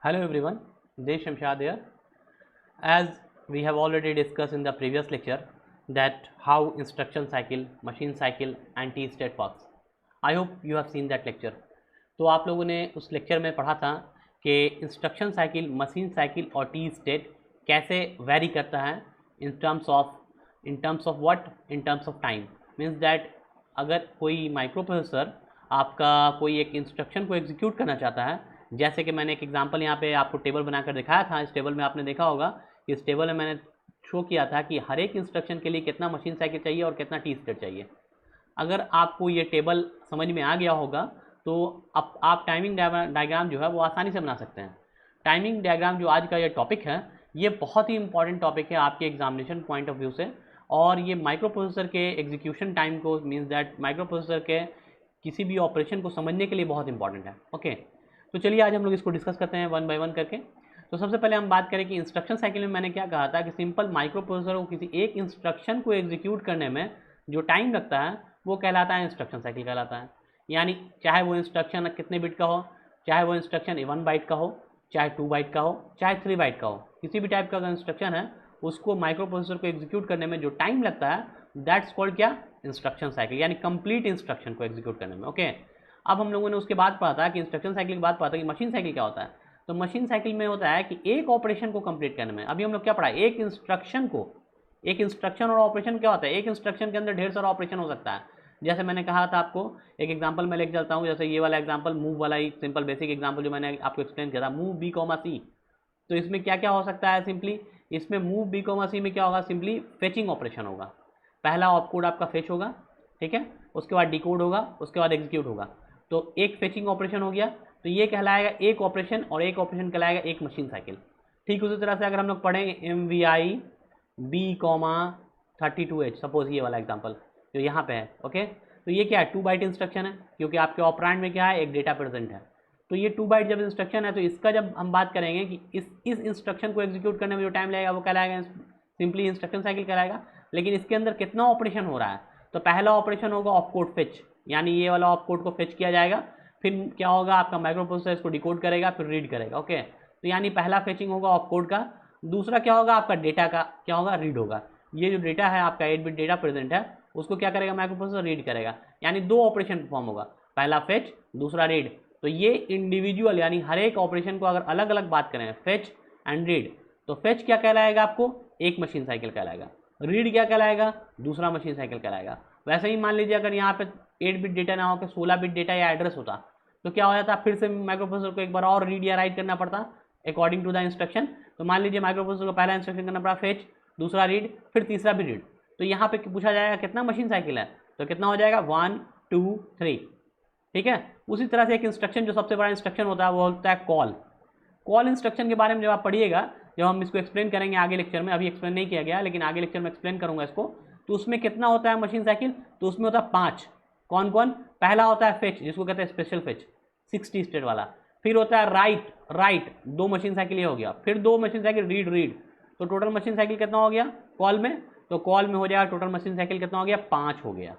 Hello everyone, Desh Shamshad here. As we have already discussed in the previous lecture that how instruction cycle, machine cycle and T-state works. I hope you have seen that lecture. तो आप लोगों ने उस lecture में पढ़ा था कि instruction cycle, machine cycle और टी स्टेट कैसे वेरी करता है in terms of what, in terms of time. Means that अगर कोई माइक्रो प्रोसेसर आपका कोई एक इंस्ट्रक्शन को एग्जीक्यूट करना चाहता है, जैसे कि मैंने एक एग्जांपल यहाँ पे आपको टेबल बनाकर दिखाया था। इस टेबल में आपने देखा होगा कि इस टेबल में मैंने शो किया था कि हर एक इंस्ट्रक्शन के लिए कितना मशीन साइकिल चाहिए और कितना टी स्टेट चाहिए। अगर आपको ये टेबल समझ में आ गया होगा तो अब आप टाइमिंग डायग्राम जो है वो आसानी से बना सकते हैं। टाइमिंग डायग्राम जो आज का ये टॉपिक है, ये बहुत ही इंपॉर्टेंट टॉपिक है आपके एग्जामिनेशन पॉइंट ऑफ व्यू से, और ये माइक्रो प्रोसेसर के एग्जीक्यूशन टाइम को, मीन्स दैट माइक्रो प्रोसेसर के किसी भी ऑपरेशन को समझने के लिए बहुत इंपॉर्टेंट है। ओके, तो चलिए आज हम लोग इसको डिस्कस करते हैं वन बाय वन करके। तो सबसे पहले हम बात करें कि इंस्ट्रक्शन साइकिल में मैंने क्या कहा था कि सिंपल माइक्रो प्रोसेसर को किसी एक इंस्ट्रक्शन को एग्जीक्यूट करने में जो टाइम लगता है वो कहलाता है इंस्ट्रक्शन साइकिल कहलाता है। यानी चाहे वो इंस्ट्रक्शन कितने बिट का हो, चाहे वो इंस्ट्रक्शन 1 बाइट का हो, चाहे 2 बाइट का हो, चाहे 3 बाइट का हो, किसी भी टाइप का अगर इंस्ट्रक्शन है उसको माइक्रो प्रोसेसर को एग्जीक्यूट करने में जो टाइम लगता है दैट्स कॉल्ड क्या, इंस्ट्रक्शन साइकिल, यानी कंप्लीट इंस्ट्रक्शन को एग्जीक्यूट करने में। ओके, अब हम लोगों ने उसके बाद पढ़ा था कि इंस्ट्रक्शन साइकिल के बाद पढ़ा था कि मशीन साइकिल क्या होता है। तो मशीन साइकिल में होता है कि एक ऑपरेशन को कंप्लीट करने में, अभी हम लोग क्या पढ़ा, एक इंस्ट्रक्शन और ऑपरेशन क्या होता है, एक इंस्ट्रक्शन के अंदर ढेर सारा ऑपरेशन हो सकता है। जैसे मैंने कहा था आपको, एक एग्जांपल मैं लेके चलता हूँ, जैसे ये वाला एग्जांपल, मूव वाला ही सिंपल बेसिक एग्जांपल जो मैंने आपको एक्सप्लेन किया था, मूव बी कॉमा सी। तो इसमें क्या क्या हो सकता है, सिंपली इसमें मूव बी कॉमा सी में क्या होगा, सिंपली फेचिंग ऑपरेशन होगा। पहला ऑपकोड आपका फेच होगा, ठीक है, उसके बाद डिकोड होगा, उसके बाद एग्जीक्यूट होगा। तो एक फेचिंग ऑपरेशन हो गया, तो ये कहलाएगा एक ऑपरेशन, और एक ऑपरेशन कहलाएगा एक मशीन साइकिल। ठीक उसी तरह से अगर हम लोग पढ़ें M V I B comma 32H, suppose ये वाला एग्जांपल जो यहाँ पे है। ओके, तो ये क्या है, 2 बाइट इंस्ट्रक्शन है, क्योंकि आपके ऑपरेंड में क्या है, एक डेटा प्रेजेंट है। तो ये 2 बाइट जब इंस्ट्रक्शन है, तो इसका जब हम बात करेंगे कि इस इंस्ट्रक्शन को एग्जीक्यूट करने में जो टाइम लगेगा वो कहलाएगा सिंपली इंस्ट्रक्शन साइकिल कहलाएगा। लेकिन इसके अंदर कितना ऑपरेशन हो रहा है, तो पहला ऑपरेशन होगा ऑपकोड फेच, यानी ये वाला ऑपकोड को फेच किया जाएगा। फिर क्या होगा, आपका माइक्रो प्रोसेसर इसको डिकोड करेगा, फिर रीड करेगा। ओके, तो यानी पहला फेचिंग होगा ऑपकोड का, दूसरा क्या होगा, आपका डेटा का क्या होगा, रीड होगा। ये जो डेटा है आपका 8 बिट डेटा प्रेजेंट है, उसको क्या करेगा, माइक्रो प्रोसेसर रीड करेगा। यानी 2 ऑपरेशन परफॉर्म होगा, पहला फेच, दूसरा रीड। तो ये इंडिविजुअल, यानी हर एक ऑपरेशन को अगर अलग अलग बात करें, फेच एंड रीड, तो फेच क्या कहलाएगा आपको, एक मशीन साइकिल कहलाएगा। रीड क्या कहलाएगा, दूसरा मशीन साइकिल कहलाएगा। वैसे ही मान लीजिए अगर यहाँ पे 8 बिट डेटा ना हो के 16 बिट डेटा या एड्रेस होता, तो क्या हो जाता, फिर से माइक्रो प्रोसेसर को एक बार और रीड या राइट करना पड़ता अकॉर्डिंग टू द इंस्ट्रक्शन। तो मान लीजिए माइक्रो प्रोसेसर को पहला इंस्ट्रक्शन करना पड़ा फेच, दूसरा रीड, फिर तीसरा भी रीड। तो यहाँ पे पूछा जाएगा कितना मशीन साइकिल है, तो कितना हो जाएगा, 1 2 3। ठीक है, उसी तरह से एक इंस्ट्रक्शन जो सबसे बड़ा इंस्ट्रक्शन होता है वो होता है कॉल। कॉल इंस्ट्रक्शन के बारे में जब आप पढ़िएगा, जब हम इसको एक्सप्लेन करेंगे आगे लेक्चर में, अभी एक्सप्लेन नहीं किया गया लेकिन आगे लेक्चर में एक्सप्लेन करूंगा इसको, तो उसमें कितना होता है मशीन साइकिल, तो उसमें होता है 5। कौन कौन, पहला होता है फेच, जिसको कहते हैं स्पेशल फेच, 60 स्टेट वाला। फिर होता है राइट 2 मशीन साइकिल ये हो गया। फिर 2 मशीन साइकिल रीड। तो टोटल मशीन साइकिल कितना हो गया कॉल में, तो कॉल में हो जाएगा टोटल मशीन साइकिल कितना हो गया, 5 हो गया।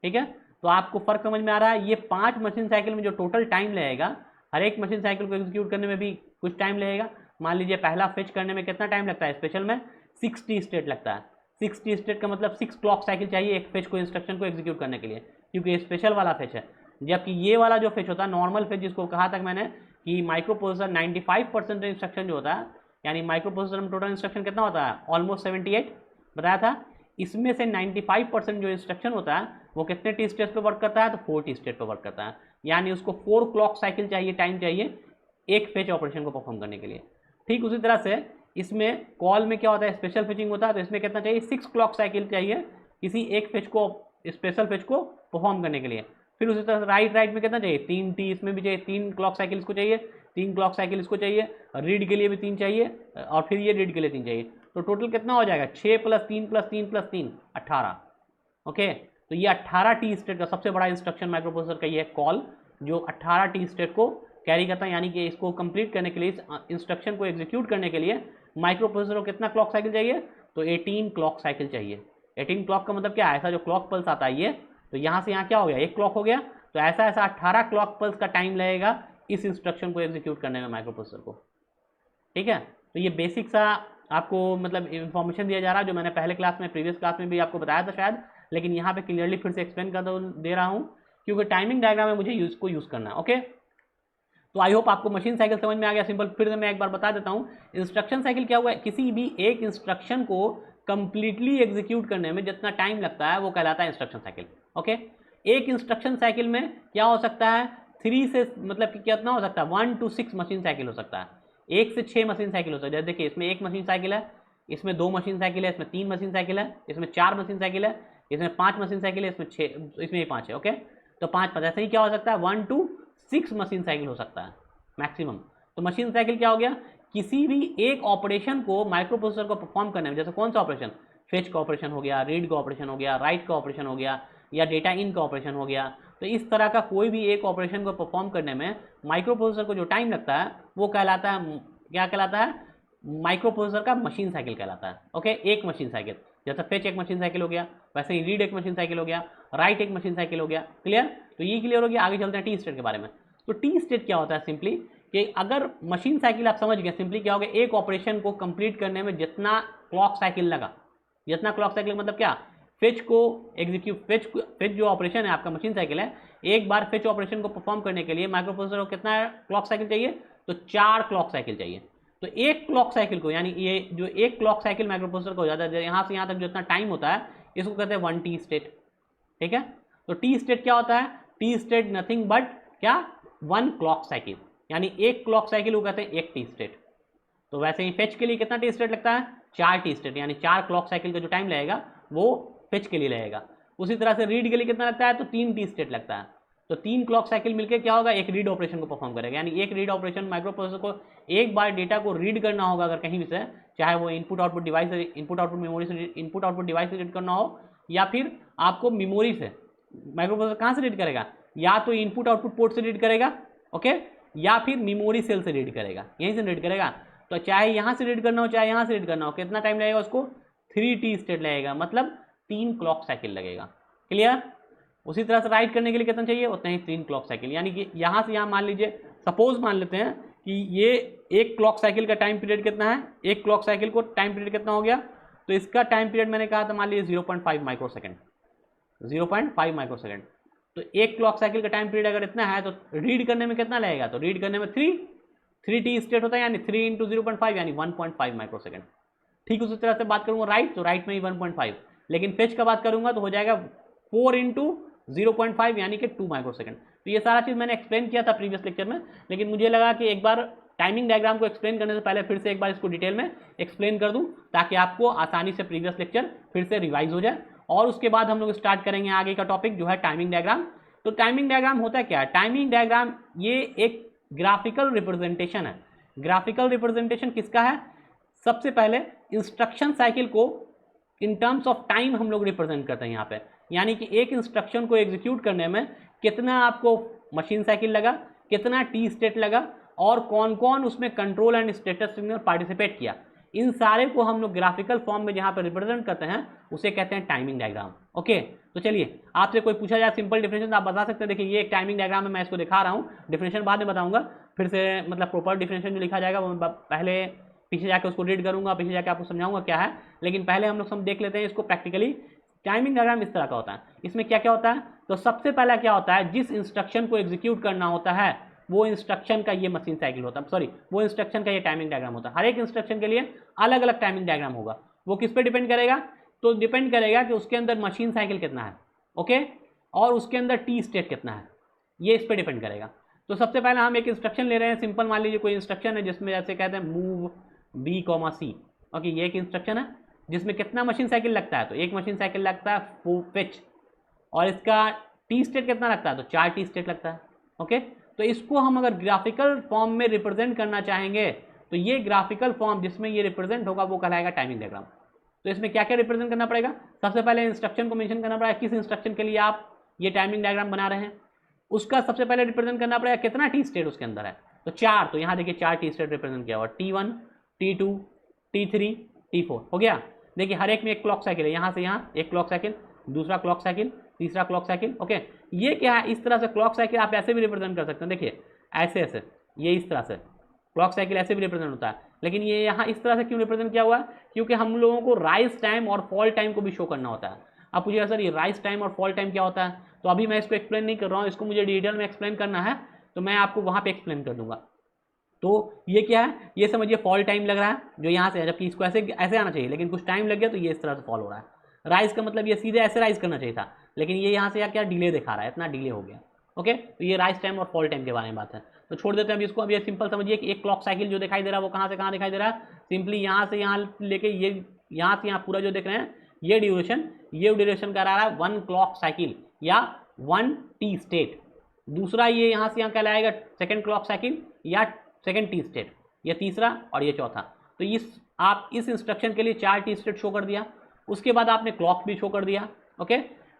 ठीक है, तो आपको फर्क समझ में आ रहा है, ये 5 मशीन साइकिल में जो टोटल टाइम लगेगा, हर एक मशीन साइकिल को एग्जीक्यूट करने में भी कुछ टाइम लगेगा। मान लीजिए पहला फेच करने में कितना टाइम लगता है, स्पेशल में 60 स्टेट लगता है। 60 स्टेट का मतलब 6 क्लॉक साइकिल चाहिए एक फेच को, इंस्ट्रक्शन को एग्जीक्यूट करने के लिए, क्योंकि ये स्पेशल वाला फेच है। जबकि ये वाला जो फेच होता है नॉर्मल फेच, जिसको कहा था मैंने कि माइक्रो प्रोसेसर 95% इंस्ट्रक्शन जो होता है, यानी माइक्रो प्रोसेसर में टोटल इंस्ट्रक्शन कितना होता है, ऑलमोस्ट 78 बताया था। इसमें से 95% जो इंस्ट्रक्शन होता है वो कितने टी स्टेट पे वर्क करता है, तो 4 टी स्टेट पे वर्क करता है। यानी उसको 4 क्लॉक साइकिल चाहिए, टाइम चाहिए एक फेच ऑपरेशन को परफॉर्म करने के लिए। ठीक उसी तरह से इसमें कॉल में क्या होता है, स्पेशल फेचिंग होता है, तो इसमें कितना चाहिए, 6 क्लॉक साइकिल चाहिए किसी एक फेच को, स्पेशल फेच को परफॉर्म करने के लिए। फिर उसी तरह से राइट में कितना चाहिए, 3 टी इसमें भी चाहिए, 3 क्लॉक साइकिल इसको चाहिए, 3 क्लॉक साइकिल इसको चाहिए, रीड के लिए भी 3 चाहिए, और फिर ये रीड के लिए 3 चाहिए। तो टोटल कितना हो जाएगा, 6 + 3 + 3 + 3 18। ओके, तो ये 18 टी स्टेट का सबसे बड़ा इंस्ट्रक्शन माइक्रो प्रोसेसर का ये कॉल, जो 18 टी स्टेट को कैरी करता है। यानी कि इसको कंप्लीट करने के लिए, इस इंस्ट्रक्शन को एग्जीक्यूट करने के लिए माइक्रो प्रोसेसर को कितना क्लॉक साइकिल चाहिए, तो 18 क्लॉक साइकिल चाहिए। 18 क्लॉक का मतलब क्या है, ऐसा जो क्लॉक पल्स आता है ये, तो यहाँ से यहाँ क्या हो गया, 1 क्लॉक हो गया। तो ऐसा 18 क्लॉक पल्स का टाइम लगेगा इस इंस्ट्रक्शन को एग्जीक्यूट करने में माइक्रो प्रोसेसर को। ठीक है, तो ये बेसिक सा आपको मतलब इन्फॉर्मेशन दिया जा रहा है जो मैंने पहले क्लास में, प्रीवियस क्लास में भी आपको बताया था शायद, लेकिन यहाँ पे क्लियरली फिर से एक्सप्लेन कर दे रहा हूँ क्योंकि टाइमिंग डायग्राम में मुझे यूज़ करना है। ओके, तो आई होप आपको मशीन साइकिल समझ में आ गया। सिंपल फिर से मैं एक बार बता देता हूँ, इंस्ट्रक्शन साइकिल क्या हुआ है, किसी भी एक इंस्ट्रक्शन को कंप्लीटली एग्जीक्यूट करने में जितना टाइम लगता है वो कहलाता है इंस्ट्रक्शन साइकिल। ओके, एक इंस्ट्रक्शन साइकिल में क्या हो सकता है, 3 से मतलब कि कितना हो सकता है, 1 to 6 मशीन साइकिल हो सकता है, 1 से 6 मशीन साइकिल हो सकता है। देखिए इसमें 1 मशीन साइकिल है, इसमें 2 मशीन साइकिल है, इसमें 3 मशीन साइकिल है, इसमें 4 मशीन साइकिल है, इसमें 5 मशीन साइकिल है, इसमें 6, इसमें 5 है। ओके, तो 5 ऐसे ही क्या हो सकता है, 1 to 6 मशीन साइकिल हो सकता है मैक्सिमम। तो मशीन साइकिल क्या हो गया, किसी भी एक ऑपरेशन को माइक्रो प्रोसेसर को परफॉर्म करने में, जैसे कौन सा ऑपरेशन, फेच का ऑपरेशन हो गया, रीड का ऑपरेशन हो गया, राइट का ऑपरेशन हो गया, या डेटा इन का ऑपरेशन हो गया, तो इस तरह का कोई भी एक ऑपरेशन को परफॉर्म करने में माइक्रो प्रोसेसर को जो टाइम लगता है वो कहलाता है, क्या कहलाता है, माइक्रो प्रोसेसर का मशीन साइकिल कहलाता है। ओके, एक मशीन साइकिल, जैसे फेच एक मशीन साइकिल हो गया, वैसे ही रीड एक मशीन साइकिल हो गया, राइट एक मशीन साइकिल हो गया। क्लियर, तो ये क्लियर हो गया। आगे चलते हैं टी स्टेट के बारे में। तो टी स्टेट क्या होता है, सिंपली कि अगर मशीन साइकिल आप समझ गए, सिंपली क्या हो गया, एक ऑपरेशन को कंप्लीट करने में जितना क्लॉक साइकिल लगा, जितना क्लॉक साइकिल मतलब क्या, फेच को एग्जीक्यूट, फेच जो ऑपरेशन है आपका मशीन साइकिल है, एक बार फेच ऑपरेशन को परफॉर्म करने के लिए माइक्रो प्रोसेसर को कितना क्लॉक साइकिल चाहिए, तो 4 क्लॉक साइकिल चाहिए। तो एक क्लॉक साइकिल को, यानी ये जो एक क्लॉक साइकिल माइक्रो प्रोसेसर को हो जाता है, यहाँ से यहाँ तक जितना टाइम होता है इसको कहते हैं 1 टी स्टेट। ठीक है, तो टी स्टेट क्या होता है, टी स्टेट नथिंग बट क्या, 1 क्लॉक साइकिल, यानी एक क्लॉक साइकिल को कहते हैं एक टी स्टेट। तो वैसे ही फेच के लिए कितना टी स्टेट लगता है, 4 टी स्टेट, यानी 4 क्लॉक साइकिल का जो टाइम लगेगा वो फेच के लिए लगेगा। उसी तरह से रीड के लिए कितना लगता है, तो 3 टी स्टेट लगता है। तो 3 क्लॉक साइकिल मिलकर क्या होगा, एक रीड ऑपरेशन को परफॉर्म करेगा, यानी एक रीड ऑपरेशन माइक्रो प्रोसेसर को एक बार डेटा को रीड करना होगा अगर कहीं भी से, चाहे वो इनपुट आउटपुट डिवाइस से, इनपुट आउटपुट मेमोरी से, इनपुट आउटपुट डिवाइस से रीड करना हो, या फिर आपको मेमोरी से, माइक्रो प्रोसेसर कहाँ से रीड करेगा, या तो इनपुट आउटपुट पोर्ट से रीड करेगा, ओके, या फिर मेमोरी सेल से रीड करेगा, यहीं से रीड करेगा। तो चाहे यहाँ से रीड करना हो चाहे यहाँ से रीड करना हो, कितना टाइम लगेगा उसको, 3 टी स्टेट लगेगा, मतलब 3 क्लॉक साइकिल लगेगा। क्लियर, उसी तरह से राइट करने के लिए कितना चाहिए, उतना ही 3 क्लॉक साइकिल, यानी कि यहाँ से यहाँ मान लीजिए, सपोज मान लेते हैं कि ये एक क्लॉक साइकिल का टाइम पीरियड कितना है, एक क्लॉक साइकिल को टाइम पीरियड कितना हो गया, तो इसका टाइम पीरियड मैंने कहा था मान लीजिए 0.5 माइक्रो सेकेंड, 0.5 माइक्रो सेकेंड। तो एक क्लॉक साइकिल का टाइम पीरियड अगर इतना है तो रीड करने में कितना लगेगा, तो रीड करने में 3 टी स्टेट होता है, यानी 3 इंटू 0.5 यानी 1.5 माइक्रो सेकेंड। ठीक, उसी तरह से बात करूंगा राइट, तो राइट में ही 1.5, लेकिन फेच का बात करूंगा तो हो जाएगा 4 इंटू 0.5 यानी कि 2 माइक्रो सेकेंड। तो ये सारा चीज़ मैंने एक्सप्लेन किया था प्रीवियस लेक्चर में, लेकिन मुझे लगा कि एक बार टाइमिंग डायग्राम को एक्सप्लेन करने से पहले फिर से एक बार इसको डिटेल में एक्सप्लेन कर दूं, ताकि आपको आसानी से प्रीवियस लेक्चर फिर से रिवाइज हो जाए। और उसके बाद हम लोग स्टार्ट करेंगे आगे का टॉपिक जो है टाइमिंग डायग्राम। तो टाइमिंग डायग्राम होता है क्या, टाइमिंग डायग्राम ये एक ग्राफिकल रिप्रेजेंटेशन है। ग्राफिकल रिप्रेजेंटेशन किसका है, सबसे पहले इंस्ट्रक्शन साइकिल को इन टर्म्स ऑफ टाइम हम लोग रिप्रेजेंट करते हैं यहाँ पे, यानी कि एक इंस्ट्रक्शन को एग्जीक्यूट करने में कितना आपको मशीन साइकिल लगा, कितना टी स्टेट लगा, और कौन कौन उसमें control and status signal participate किया, इन सारे को हम लोग ग्राफिकल फॉर्म में जहाँ पर रिप्रेजेंट करते हैं उसे कहते हैं टाइमिंग डायग्राम। ओके, तो चलिए आपसे कोई पूछा जाए सिंपल डिफिनेशन आप बता सकते हैं। देखिए ये एक टाइमिंग डायग्राम है, मैं इसको दिखा रहा हूँ, डिफिनेशन बाद में बताऊंगा, फिर से मतलब प्रॉपर डिफिनेशन जो लिखा जाएगा वो पहले पीछे जाकर उसको रीड करूंगा, पीछे जाकर आपको समझाऊंगा क्या है, लेकिन पहले हम लोग देख लेते हैं इसको प्रैक्टिकली। टाइमिंग डायग्राम इस तरह का होता है, इसमें क्या क्या होता है, तो सबसे पहला क्या होता है, जिस इंस्ट्रक्शन को एग्जीक्यूट करना होता है वो इंस्ट्रक्शन का ये मशीन साइकिल होता है, सॉरी वो इंस्ट्रक्शन का ये टाइमिंग डायग्राम होता है। हर एक इंस्ट्रक्शन के लिए अलग अलग टाइमिंग डायग्राम होगा। वो किस पे डिपेंड करेगा, तो डिपेंड करेगा कि उसके अंदर मशीन साइकिल कितना है, ओके, और उसके अंदर टी स्टेट कितना है, ये इस पर डिपेंड करेगा। तो सबसे पहले हम एक इंस्ट्रक्शन ले रहे हैं, सिंपल मान लीजिए कोई इंस्ट्रक्शन है जिसमें जैसे कहते हैं मूव B, C, ओके, ये एक इंस्ट्रक्शन है जिसमें कितना मशीन साइकिल लगता है, तो एक मशीन साइकिल लगता है फेच, और इसका टी स्टेट कितना लगता है, तो 4 टी स्टेट लगता है। ओके, तो इसको हम अगर ग्राफिकल फॉर्म में रिप्रेजेंट करना चाहेंगे तो ये ग्राफिकल फॉर्म जिसमें ये रिप्रेजेंट होगा वो कहलाएगा टाइमिंग डायग्राम। तो इसमें क्या क्या रिप्रेजेंट करना पड़ेगा, सबसे पहले इंस्ट्रक्शन को मेंशन करना पड़ेगा, किस इंस्ट्रक्शन के लिए आप ये टाइमिंग डायग्राम बना रहे हैं, उसका सबसे पहले रिप्रेजेंट करना पड़ेगा कितना टी स्टेट उसके अंदर है, तो 4, तो यहाँ देखिए 4 टी स्टेट रिप्रेजेंट किया हुआ, T1, T2, T3, T4 हो गया। देखिए हर एक में एक क्लॉक साइकिल है, यहाँ से यहाँ एक क्लॉक साइकिल, दूसरा क्लॉक साइकिल, तीसरा क्लॉक साइकिल। ओके, ये क्या है, इस तरह से क्लॉक साइकिल आप ऐसे भी रिप्रेजेंट कर सकते हैं। देखिए ऐसे ऐसे, ये इस तरह से क्लॉक साइकिल ऐसे भी रिप्रेजेंट होता है, लेकिन ये यहाँ इस तरह से क्यों रिप्रेजेंट किया हुआ है? क्योंकि हम लोगों को राइज टाइम और फॉल टाइम को भी शो करना होता है। अब पूछिएगा सर ये राइज टाइम और फॉल टाइम क्या होता है? तो अभी मैं इसको एक्सप्लेन नहीं कर रहा हूँ, इसको मुझे डिटेल में एक्सप्लेन करना है तो मैं आपको वहाँ पे एक्सप्लेन कर दूंगा। तो ये क्या है, ये समझिए फॉल टाइम लग रहा है जो यहाँ से है, जबकि इसको ऐसे ऐसे आना चाहिए, लेकिन कुछ टाइम लग गया तो ये इस तरह से फॉल हो रहा है। राइज का मतलब ये सीधे ऐसे राइज करना चाहिए था, लेकिन ये यहाँ से क्या डिले दिखा रहा है, इतना डिले हो गया। ओके, तो ये राइज टाइम और फॉल टाइम के बारे में बात है। तो छोड़ देते हैं अभी इसको। अभी ये सिंपल समझिए कि एक क्लॉक साइकिल जो दिखाई दे रहा है वो कहाँ से कहाँ दिखाई दे रहा है? सिंपली यहाँ से यहाँ लेके ये यहाँ से यहाँ पूरा जो देख रहे हैं ये ड्यूरेशन का रहा है 1 क्लॉक साइकिल या 1 टी स्टेट। दूसरा ये यहाँ से यहाँ कहलाएगा 2nd क्लॉक साइकिल या 2nd टी स्टेट, या तीसरा और ये चौथा। तो आप इस इंस्ट्रक्शन के लिए 4 टी स्टेट शो कर दिया, उसके बाद आपने क्लॉक भी शो कर दिया। ओके,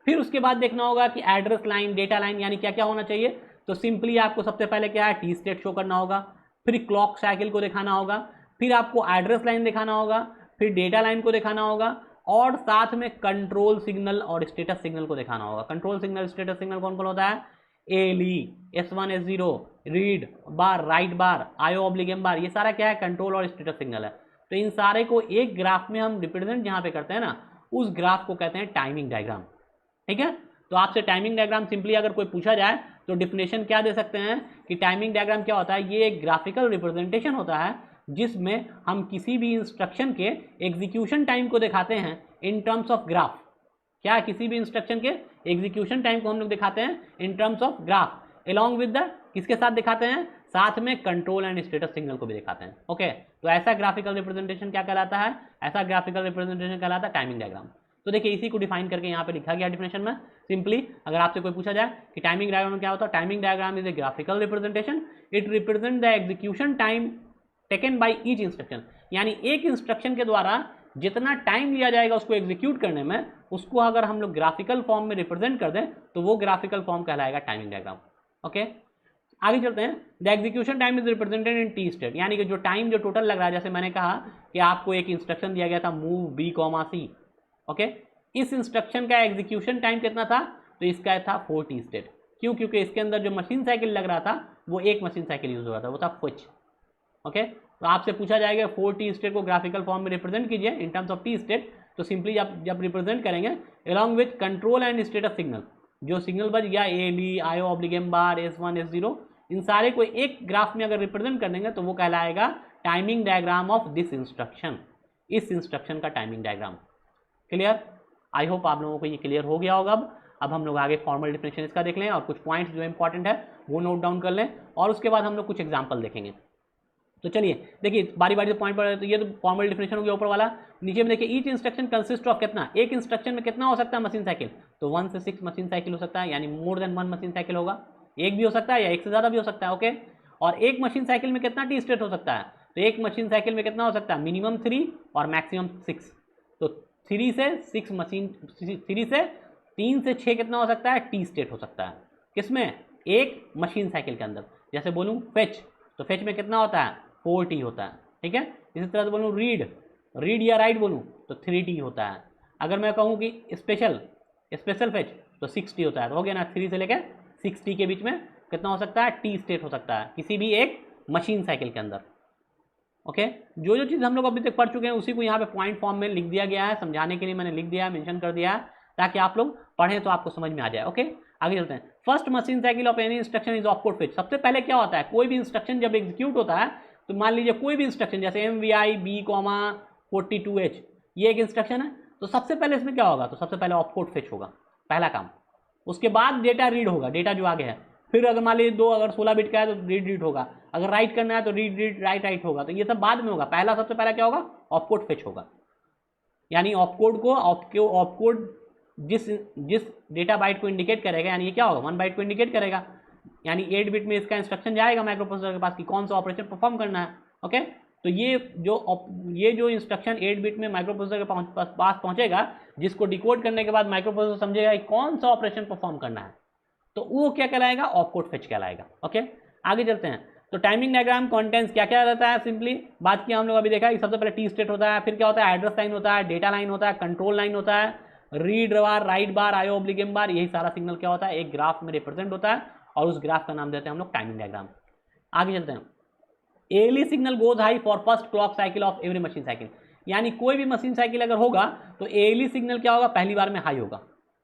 फिर उसके बाद देखना होगा कि एड्रेस लाइन, डेटा लाइन यानी क्या क्या होना चाहिए। तो सिंपली आपको सबसे पहले क्या है, टी स्टेट शो करना होगा, फिर क्लॉक साइकिल को दिखाना होगा, फिर आपको एड्रेस लाइन दिखाना होगा, फिर डेटा लाइन को दिखाना होगा, और साथ में कंट्रोल सिग्नल और स्टेटस सिग्नल को दिखाना होगा। कंट्रोल सिग्नल, स्टेटस सिग्नल कौन कौन होता है? ALE, S1 S0, read bar, write bar, IO oblique M bar, ये सारा क्या है? कंट्रोल और स्टेटस सिग्नल है। तो इन सारे को एक ग्राफ में हम रिप्रेजेंट जहाँ पे करते हैं ना, उस ग्राफ को कहते हैं टाइमिंग डायग्राम। ठीक है, तो आपसे टाइमिंग डायग्राम सिंपली अगर कोई पूछा जाए तो डिफिनेशन क्या दे सकते हैं कि टाइमिंग डायग्राम क्या होता है? ये एक ग्राफिकल रिप्रेजेंटेशन होता है जिसमें हम किसी भी इंस्ट्रक्शन के एग्जीक्यूशन टाइम को दिखाते हैं इन टर्म्स ऑफ ग्राफ। क्या? किसी भी इंस्ट्रक्शन के एग्जीक्यूशन टाइम को हम लोग दिखाते हैं in terms of graph, along with the किसके साथ दिखाते हैं? साथ में कंट्रोल एंड स्टेटस सिग्नल को भी दिखाते हैं। ओके, तो ऐसा ग्राफिकल रिप्रेजेंटेशन क्या कहलाता है? ऐसा ग्राफिकल रिप्रेजेंटेशन कहलाता है टाइमिंग डायग्राम। तो देखिए इसी को डिफाइन करके यहाँ पे लिखा गया डिफिनेशन में। सिंपली अगर आपसे कोई पूछा जाए कि टाइमिंग डायग्राम क्या होता है, timing diagram is a graphical representation, it represent the execution time taken by each instruction, यानी एक इंस्ट्रक्शन के द्वारा जितना टाइम लिया जाएगा उसको एग्जीक्यूट करने में, उसको अगर हम लोग ग्राफिकल फॉर्म में रिप्रेजेंट कर दें तो वो ग्राफिकल फॉर्म कहलाएगा टाइमिंग डायग्राम। ओके, आगे चलते हैं। The execution time is represented in T state, यानी कि जो टाइम जो टोटल लग रहा है, जैसे मैंने कहा कि आपको एक इंस्ट्रक्शन दिया गया था मूव B, C। ओके, इस इंस्ट्रक्शन का एग्जीक्यूशन टाइम कितना था? तो इसका था 4 टी स्टेट। क्यों? क्योंकि इसके अंदर जो मशीन साइकिल लग रहा था वो एक मशीन साइकिल यूज हो रहा था, वो था फुच। ओके, तो आपसे पूछा जाएगा 4 टी स्टेट को ग्राफिकल फॉर्म में रिप्रेजेंट कीजिए in terms of T state. तो सिंपली जब रिप्रेजेंट करेंगे along with control and status signal, जो सिग्नल बज गया ALE, IO ऑब्लिक M बार, S1 S0, इन सारे को एक ग्राफ में अगर रिप्रेजेंट कर देंगे तो वो कहलाएगा timing diagram of this instruction, इस इंस्ट्रक्शन का timing diagram. Clear? I hope आप लोगों को ये क्लियर हो गया होगा। अब हम लोग आगे फॉर्मल डिफिनेशन इसका देख लें और कुछ पॉइंट्स जो इंपॉर्टेंट है वो नोट डाउन कर लें, और उसके बाद हम लोग कुछ एग्जाम्पल देखेंगे। तो चलिए देखिए बारी बारी से पॉइंट पर, तो ये तो फॉर्मल डिफिनेशन हो गया ऊपर वाला। नीचे में देखिए ईच इंस्ट्रक्शन कंसिस्ट ऑफ कितना, एक इंस्ट्रक्शन में कितना हो सकता है मशीन साइकिल? तो 1 से 6 मशीन साइकिल हो सकता है, यानी मोर देन 1 मशीन साइकिल होगा। एक भी हो सकता है या एक से ज़्यादा भी हो सकता है। ओके, और एक मशीन साइकिल में कितना टी स्टेट हो सकता है? तो एक मशीन साइकिल में कितना हो सकता है? मिनिमम 3 और मैक्सिमम 6। तो 3 से 6 मशीन, 3 से 3 से 6 कितना हो सकता है? टी स्टेट हो सकता है। किसमें? एक मशीन साइकिल के अंदर। जैसे बोलूँ फेच, तो फेच में कितना होता है? 4T होता है। ठीक है, इसी तरह से बोलूँ रीड या राइट बोलूँ तो 3T होता है। अगर मैं कहूँ कि स्पेशल फेच तो 6T होता है। तो हो गया ना, 3 से लेकर 6T के बीच में कितना हो सकता है? टी स्टेट हो सकता है किसी भी एक मशीन साइकिल के अंदर। ओके, जो जो चीज़ हम लोग अभी तक पढ़ चुके हैं उसी को यहाँ पे पॉइंट फॉर्म में लिख दिया गया है, समझाने के लिए मैंने लिख दिया है, मेंशन कर दिया है, ताकि आप लोग पढ़ें तो आपको समझ में आ जाए। ओके, आगे चलते हैं। First machine cycle of any instruction is opcode fetch. सबसे पहले क्या होता है, कोई भी इंस्ट्रक्शन जब एग्जीक्यूट होता है, तो मान लीजिए कोई भी इंस्ट्रक्शन जैसे MVI B, 42H, ये एक इंस्ट्रक्शन है, तो सबसे पहले इसमें क्या होगा? तो सबसे पहले ऑपकोड फेच होगा, पहला काम। उसके बाद डेटा रीड होगा, डेटा जो आगे है। फिर अगर मान लीजिए 2 अगर 16 बिट का है तो रीड होगा, अगर राइट करना है तो रीड राइट होगा। तो ये सब बाद में होगा, पहला सबसे पहला क्या होगा? ऑपकोड फेच होगा। यानी ऑपकोड जिस डेटा बाइट को इंडिकेट करेगा, यानी ये क्या होगा? 1 बाइट को इंडिकेट करेगा, यानी 8 बिट में इसका इंस्ट्रक्शन जाएगा माइक्रोप्रोसेसर के पास कि कौन सा ऑपरेशन परफॉर्म करना है। ओके, तो ये जो इंस्ट्रक्शन 8 बिट में माइक्रोप्रोसेसर के पास पहुंचेगा, जिसको डिकोड करने के बाद माइक्रोप्रोसेसर समझेगा कि कौन सा ऑपरेशन परफॉर्म करना है, तो वो क्या कहलाएगा? ऑपकोड फेच कहलाएगा। ओके, आगे चलते हैं। तो टाइमिंग डायग्राम कंटेंट्स क्या क्या रहता है? सिंपली बात की हम लोग अभी देखा कि सबसे पहले टी स्टेट होता है, फिर क्या होता है? एड्रेस लाइन होता है, डेटा लाइन होता है, कंट्रोल लाइन होता है, read bar, write bar, IO oblique M बार, यही सारा सिग्नल क्या होता है? एक ग्राफ में रिप्रेजेंट होता है, और उस ग्राफ का नाम देते हैं हम लोग टाइमिंग डायग्राम। आगे चलते हैं। ALE signal goes high for first clock cycle of every machine cycle, यानी कोई भी मशीन साइकिल अगर होगा तो एएलई सिग्नल क्या होगा, पहली बार में हाई होगा।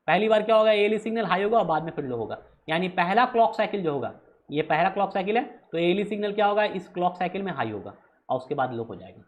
पहली बार क्या होगा, एएलई सिग्नल हाई होगा और बाद में फिर लो होगा। यानी पहला क्लॉक साइकिल जो होगा, ये पहला क्लॉक साइकिल है, तो एएलई सिग्नल क्या होगा, इस क्लॉक साइकिल में हाई होगा और उसके बाद लो हो जाएगा।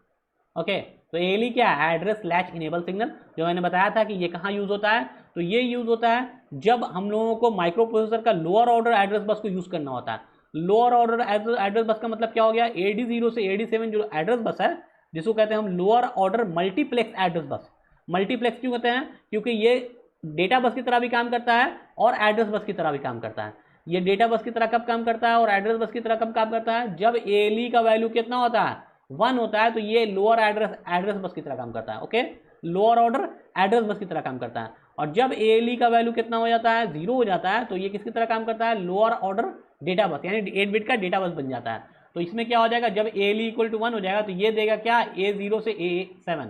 ओके, तो एएलई क्या है, एड्रेस लैच इनेबल सिग्नल, जो मैंने बताया था कि ये कहाँ यूज होता है, तो ये यूज होता है जब हम लोगों को माइक्रो प्रोसेसर का लोअर ऑर्डर एड्रेस बस को यूज करना होता है। लोअर ऑर्डर एड्रेस बस का मतलब क्या हो गया, AD0 से AD7 जो एड्रेस बस है, जिसको कहते हैं हम lower order multiplex address bus. Multiplex क्यों कहते हैं, क्योंकि ये डेटा बस की तरह भी काम करता है और एड्रेस बस की तरह भी काम करता है। ये डेटा बस की तरह कब काम करता है और एड्रेस बस की तरह कब काम करता है, जब एएलई का वैल्यू कितना होता है, 1 होता है, तो ये लोअर एड्रेस बस की तरह काम करता है। Okay, lower order address bus की तरह काम करता है। और जब एएलई का वैल्यू कितना हो जाता है, 0 हो जाता है, तो ये किसकी तरह काम करता है, लोअर ऑर्डर डेटा बस, यानी 8 बिट का डेटा बस बन जाता है। तो इसमें क्या हो जाएगा, जब एएलई इक्वल टू 1 हो जाएगा तो ये देगा क्या, A0 से A7,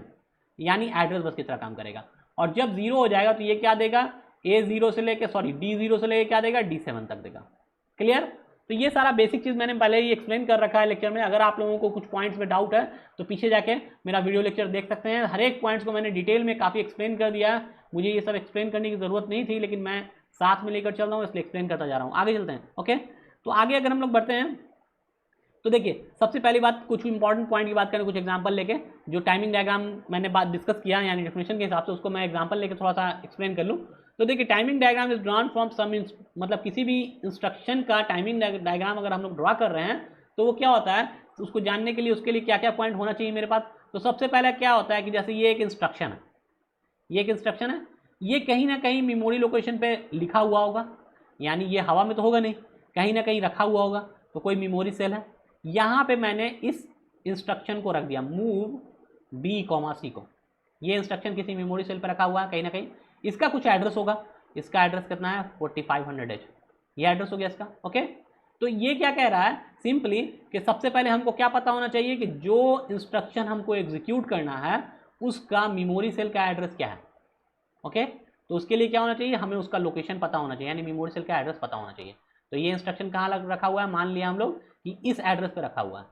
यानी एड्रेस बस की तरह काम करेगा। और जब 0 हो जाएगा तो ये क्या देगा, D0 से लेके क्या देगा, D7 तक देगा। क्लियर। तो ये सारा बेसिक चीज़ मैंने पहले ही एक्सप्लेन कर रखा है लेक्चर में। अगर आप लोगों को कुछ पॉइंट्स में डाउट है तो पीछे जाके मेरा वीडियो लेक्चर देख सकते हैं। हर एक पॉइंट्स को मैंने डिटेल में काफ़ी एक्सप्लेन कर दिया है। मुझे ये सब एक्सप्लेन करने की ज़रूरत नहीं थी, लेकिन मैं साथ में लेकर चल रहा हूँ, इसलिए एक्सप्लेन करता जा रहा हूँ। आगे चलते हैं। ओके, तो आगे अगर हम लोग बढ़ते हैं तो देखिए, सबसे पहली बात, कुछ इंपॉर्टेंट पॉइंट की बात करें, कुछ एग्जांपल लेके, जो टाइमिंग डायग्राम मैंने बात डिस्कस किया यानी डेफिनेशन के हिसाब से, उसको मैं एग्जांपल लेके थोड़ा सा एक्सप्लेन कर लूँ। तो देखिए, timing diagram is drawn from some, मतलब किसी भी इंस्ट्रक्शन का टाइमिंग डायग्राम अगर हम लोग ड्रॉ कर रहे हैं तो वो क्या होता है, उसको जानने के लिए उसके लिए क्या क्या पॉइंट होना चाहिए मेरे पास। तो सबसे पहले क्या होता है कि जैसे ये एक इंस्ट्रक्शन है, ये एक इंस्ट्रक्शन है, ये कहीं ना कहीं मेमोरी लोकेशन पे लिखा हुआ होगा, यानी ये हवा में तो होगा नहीं, कहीं ना कहीं रखा हुआ होगा, तो कोई मेमोरी सेल है। यहाँ पे मैंने इस इंस्ट्रक्शन को रख दिया, मूव B, C को। ये इंस्ट्रक्शन किसी मेमोरी सेल पर रखा हुआ है कहीं ना कहीं, इसका कुछ एड्रेस होगा, इसका एड्रेस कितना है 4500H, ये एड्रेस हो गया इसका। ओके, तो ये क्या कह रहा है सिंपली कि सबसे पहले हमको क्या पता होना चाहिए कि जो इंस्ट्रक्शन हमको एग्जीक्यूट करना है उसका मेमोरी सेल का एड्रेस क्या है। ओके, तो उसके लिए क्या होना चाहिए, हमें उसका लोकेशन पता होना चाहिए, यानी मेमोरी सेल का एड्रेस पता होना चाहिए। तो ये इंस्ट्रक्शन कहाँ रखा हुआ है, मान लिया हम लोग कि इस एड्रेस पे रखा हुआ है।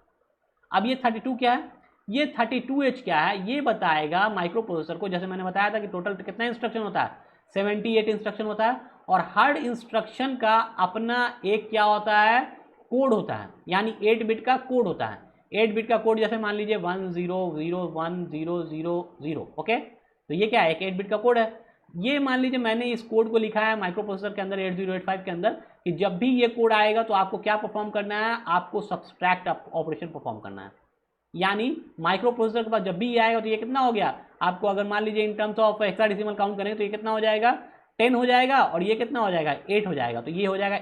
अब ये 32 क्या है, ये 32H क्या है, ये बताएगा माइक्रो प्रोसेसर को। जैसे मैंने बताया था कि टोटल कितना इंस्ट्रक्शन होता है, 78 इंस्ट्रक्शन होता है, और हर इंस्ट्रक्शन का अपना एक क्या होता है, कोड होता है, यानी 8 बिट का कोड होता है। 8 बिट का कोड जैसे मान लीजिए 10010000। ओके, तो ये क्या है, एक 8 बिट का कोड है। ये मान लीजिए मैंने इस कोड को लिखा है माइक्रो प्रोसेसर के अंदर 8085 के अंदर कि जब भी ये कोड आएगा तो आपको क्या परफॉर्म करना है, आपको सब्सट्रैक्ट ऑपरेशन परफॉर्म करना है। यानी माइक्रो प्रोसेसर के पास जब भी ये आएगा तो ये कितना हो गया आपको, अगर मान लीजिए in terms of hexadecimal count करें तो ये कितना हो जाएगा, 10 हो जाएगा, और ये कितना हो जाएगा, 8 हो जाएगा। तो ये हो जाएगा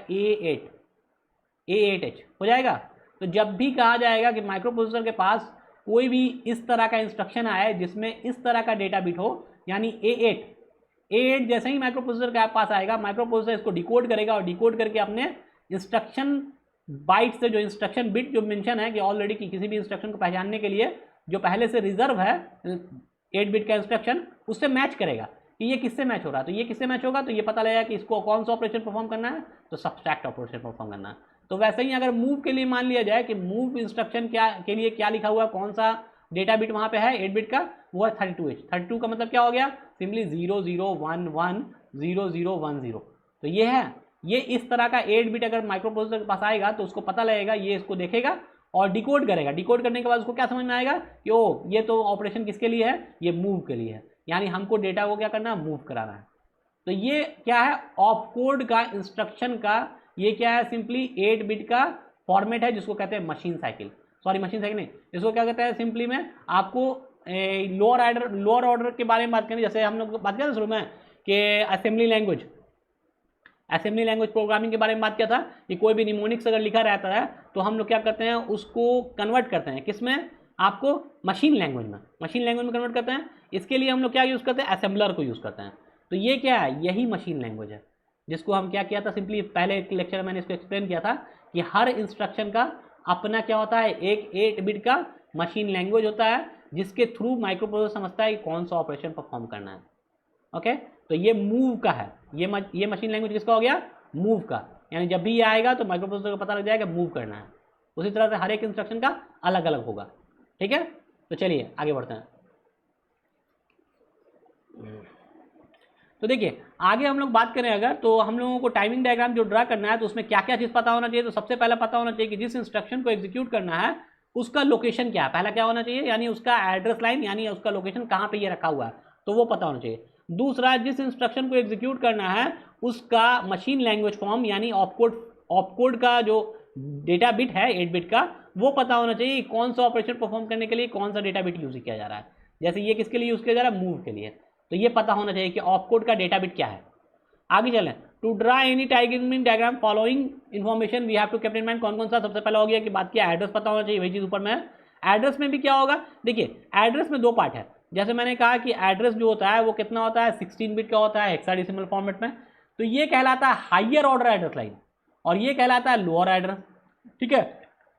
A8H हो जाएगा। तो जब भी कहा जाएगा कि माइक्रो प्रोसेसर के पास कोई भी इस तरह का इंस्ट्रक्शन आए जिसमें इस तरह का डेटा बिट हो, यानी A8 जैसे ही माइक्रो प्रोसेसर के पास आएगा, माइक्रो प्रोसेसर इसको डिकोड करेगा और डिकोड करके अपने इंस्ट्रक्शन बाइट से, जो इंस्ट्रक्शन बिट जो मेंशन है कि ऑलरेडी कि किसी भी इंस्ट्रक्शन को पहचानने के लिए जो पहले से रिजर्व है 8 बिट का इंस्ट्रक्शन, उससे मैच करेगा कि ये किससे मैच हो रहा है। तो ये किससे मैच होगा, तो ये पता लगेगा कि इसको कौन सा ऑपरेशन परफॉर्म करना है, तो सब्सट्रैक्ट ऑपरेशन परफॉर्म करना है। तो वैसे ही अगर मूव के लिए मान लिया जाए कि मूव इंस्ट्रक्शन क्या के लिए क्या लिखा हुआ है, कौन सा डेटा बिट वहाँ पे है 8 बिट का, वो है 32H। 32 का मतलब क्या हो गया, सिंपली 00110010। तो ये है, ये इस तरह का 8 बिट अगर माइक्रो प्रोसेसर के पास आएगा तो उसको पता लगेगा, ये इसको देखेगा और डिकोड करेगा। डिकोड करने के बाद उसको क्या समझ में आएगा कि ओ ये तो ऑपरेशन किसके लिए है, ये मूव के लिए है, यानी हमको डेटा को क्या करना है, मूव कराना है। तो ये क्या है, ऑप कोड का इंस्ट्रक्शन का ये क्या है, सिंपली 8 बिट का फॉर्मेट है जिसको कहते हैं मशीन साइकिल, मशीन साइकिल नहीं, इसको क्या कहते हैं सिंपली में आपको लोअर ऑर्डर के बारे में बात करें। जैसे हम लोग बात करें शुरू में कि असेंबली लैंग्वेज प्रोग्रामिंग के बारे में बात किया था कि कोई भी निमोनिक्स अगर लिखा रहता है तो हम लोग क्या करते हैं, उसको कन्वर्ट करते हैं किसमें, आपको मशीन लैंग्वेज में कन्वर्ट करते हैं। इसके लिए हम लोग क्या यूज़ करते हैं, असेंबलर को यूज़ करते हैं। तो ये क्या है, यही मशीन लैंग्वेज है जिसको हम क्या किया था, सिंपली पहले एक लेक्चर में मैंने इसको एक्सप्लेन किया था कि हर इंस्ट्रक्शन का अपना क्या होता है, एक 8 बिट का मशीन लैंग्वेज होता है जिसके थ्रू माइक्रो प्रोसेसर समझता है कि कौन सा ऑपरेशन परफॉर्म करना है। ओके, तो ये मूव का है, ये मशीन लैंग्वेज किसका हो गया, मूव का, यानी जब भी ये आएगा तो माइक्रो प्रोसेसर को पता लग जाएगा मूव करना है। उसी तरह से हर एक इंस्ट्रक्शन का अलग अलग होगा। ठीक है, तो चलिए आगे बढ़ते हैं। तो देखिए आगे हम लोग बात करें अगर, तो हम लोगों को टाइमिंग डायग्राम जो ड्रा करना है तो उसमें क्या क्या चीज़ पता होना चाहिए। तो सबसे पहले पता होना चाहिए कि जिस इंस्ट्रक्शन को एग्जीक्यूट करना है उसका लोकेशन क्या है, पहला क्या होना चाहिए, यानी उसका एड्रेस लाइन, यानी उसका लोकेशन कहाँ पे ये रखा हुआ है, तो वो पता होना चाहिए। दूसरा, जिस इंस्ट्रक्शन को एग्जीक्यूट करना है उसका मशीन लैंग्वेज फॉर्म, यानी ऑपकोड का जो डेटा बिट है 8 बिट का, वो पता होना चाहिए कौन सा ऑपरेशन परफॉर्म करने के लिए कौन सा डेटा बिट यूज किया जा रहा है। जैसे ये किसके लिए यूज किया जा रहा है, मूव के लिए, तो ये पता होना चाहिए कि ऑपकोड का डेटा बिट क्या है। आगे चलें, to draw any timing diagram following information we have to keep in mind. कौन कौन सा, सबसे पहला हो गया कि बात किया एड्रेस पता होना चाहिए, वही चीज ऊपर में है। एड्रेस में भी क्या होगा, देखिए एड्रेस में दो पार्ट है। जैसे मैंने कहा कि एड्रेस जो होता है वो कितना होता है, 16 बिट का होता है हेक्साडेसिमल फॉर्मेट में, तो ये कहलाता है हायर ऑर्डर एड्रेस लाइन और ये कहलाता है लोअर एड्रेस। ठीक है,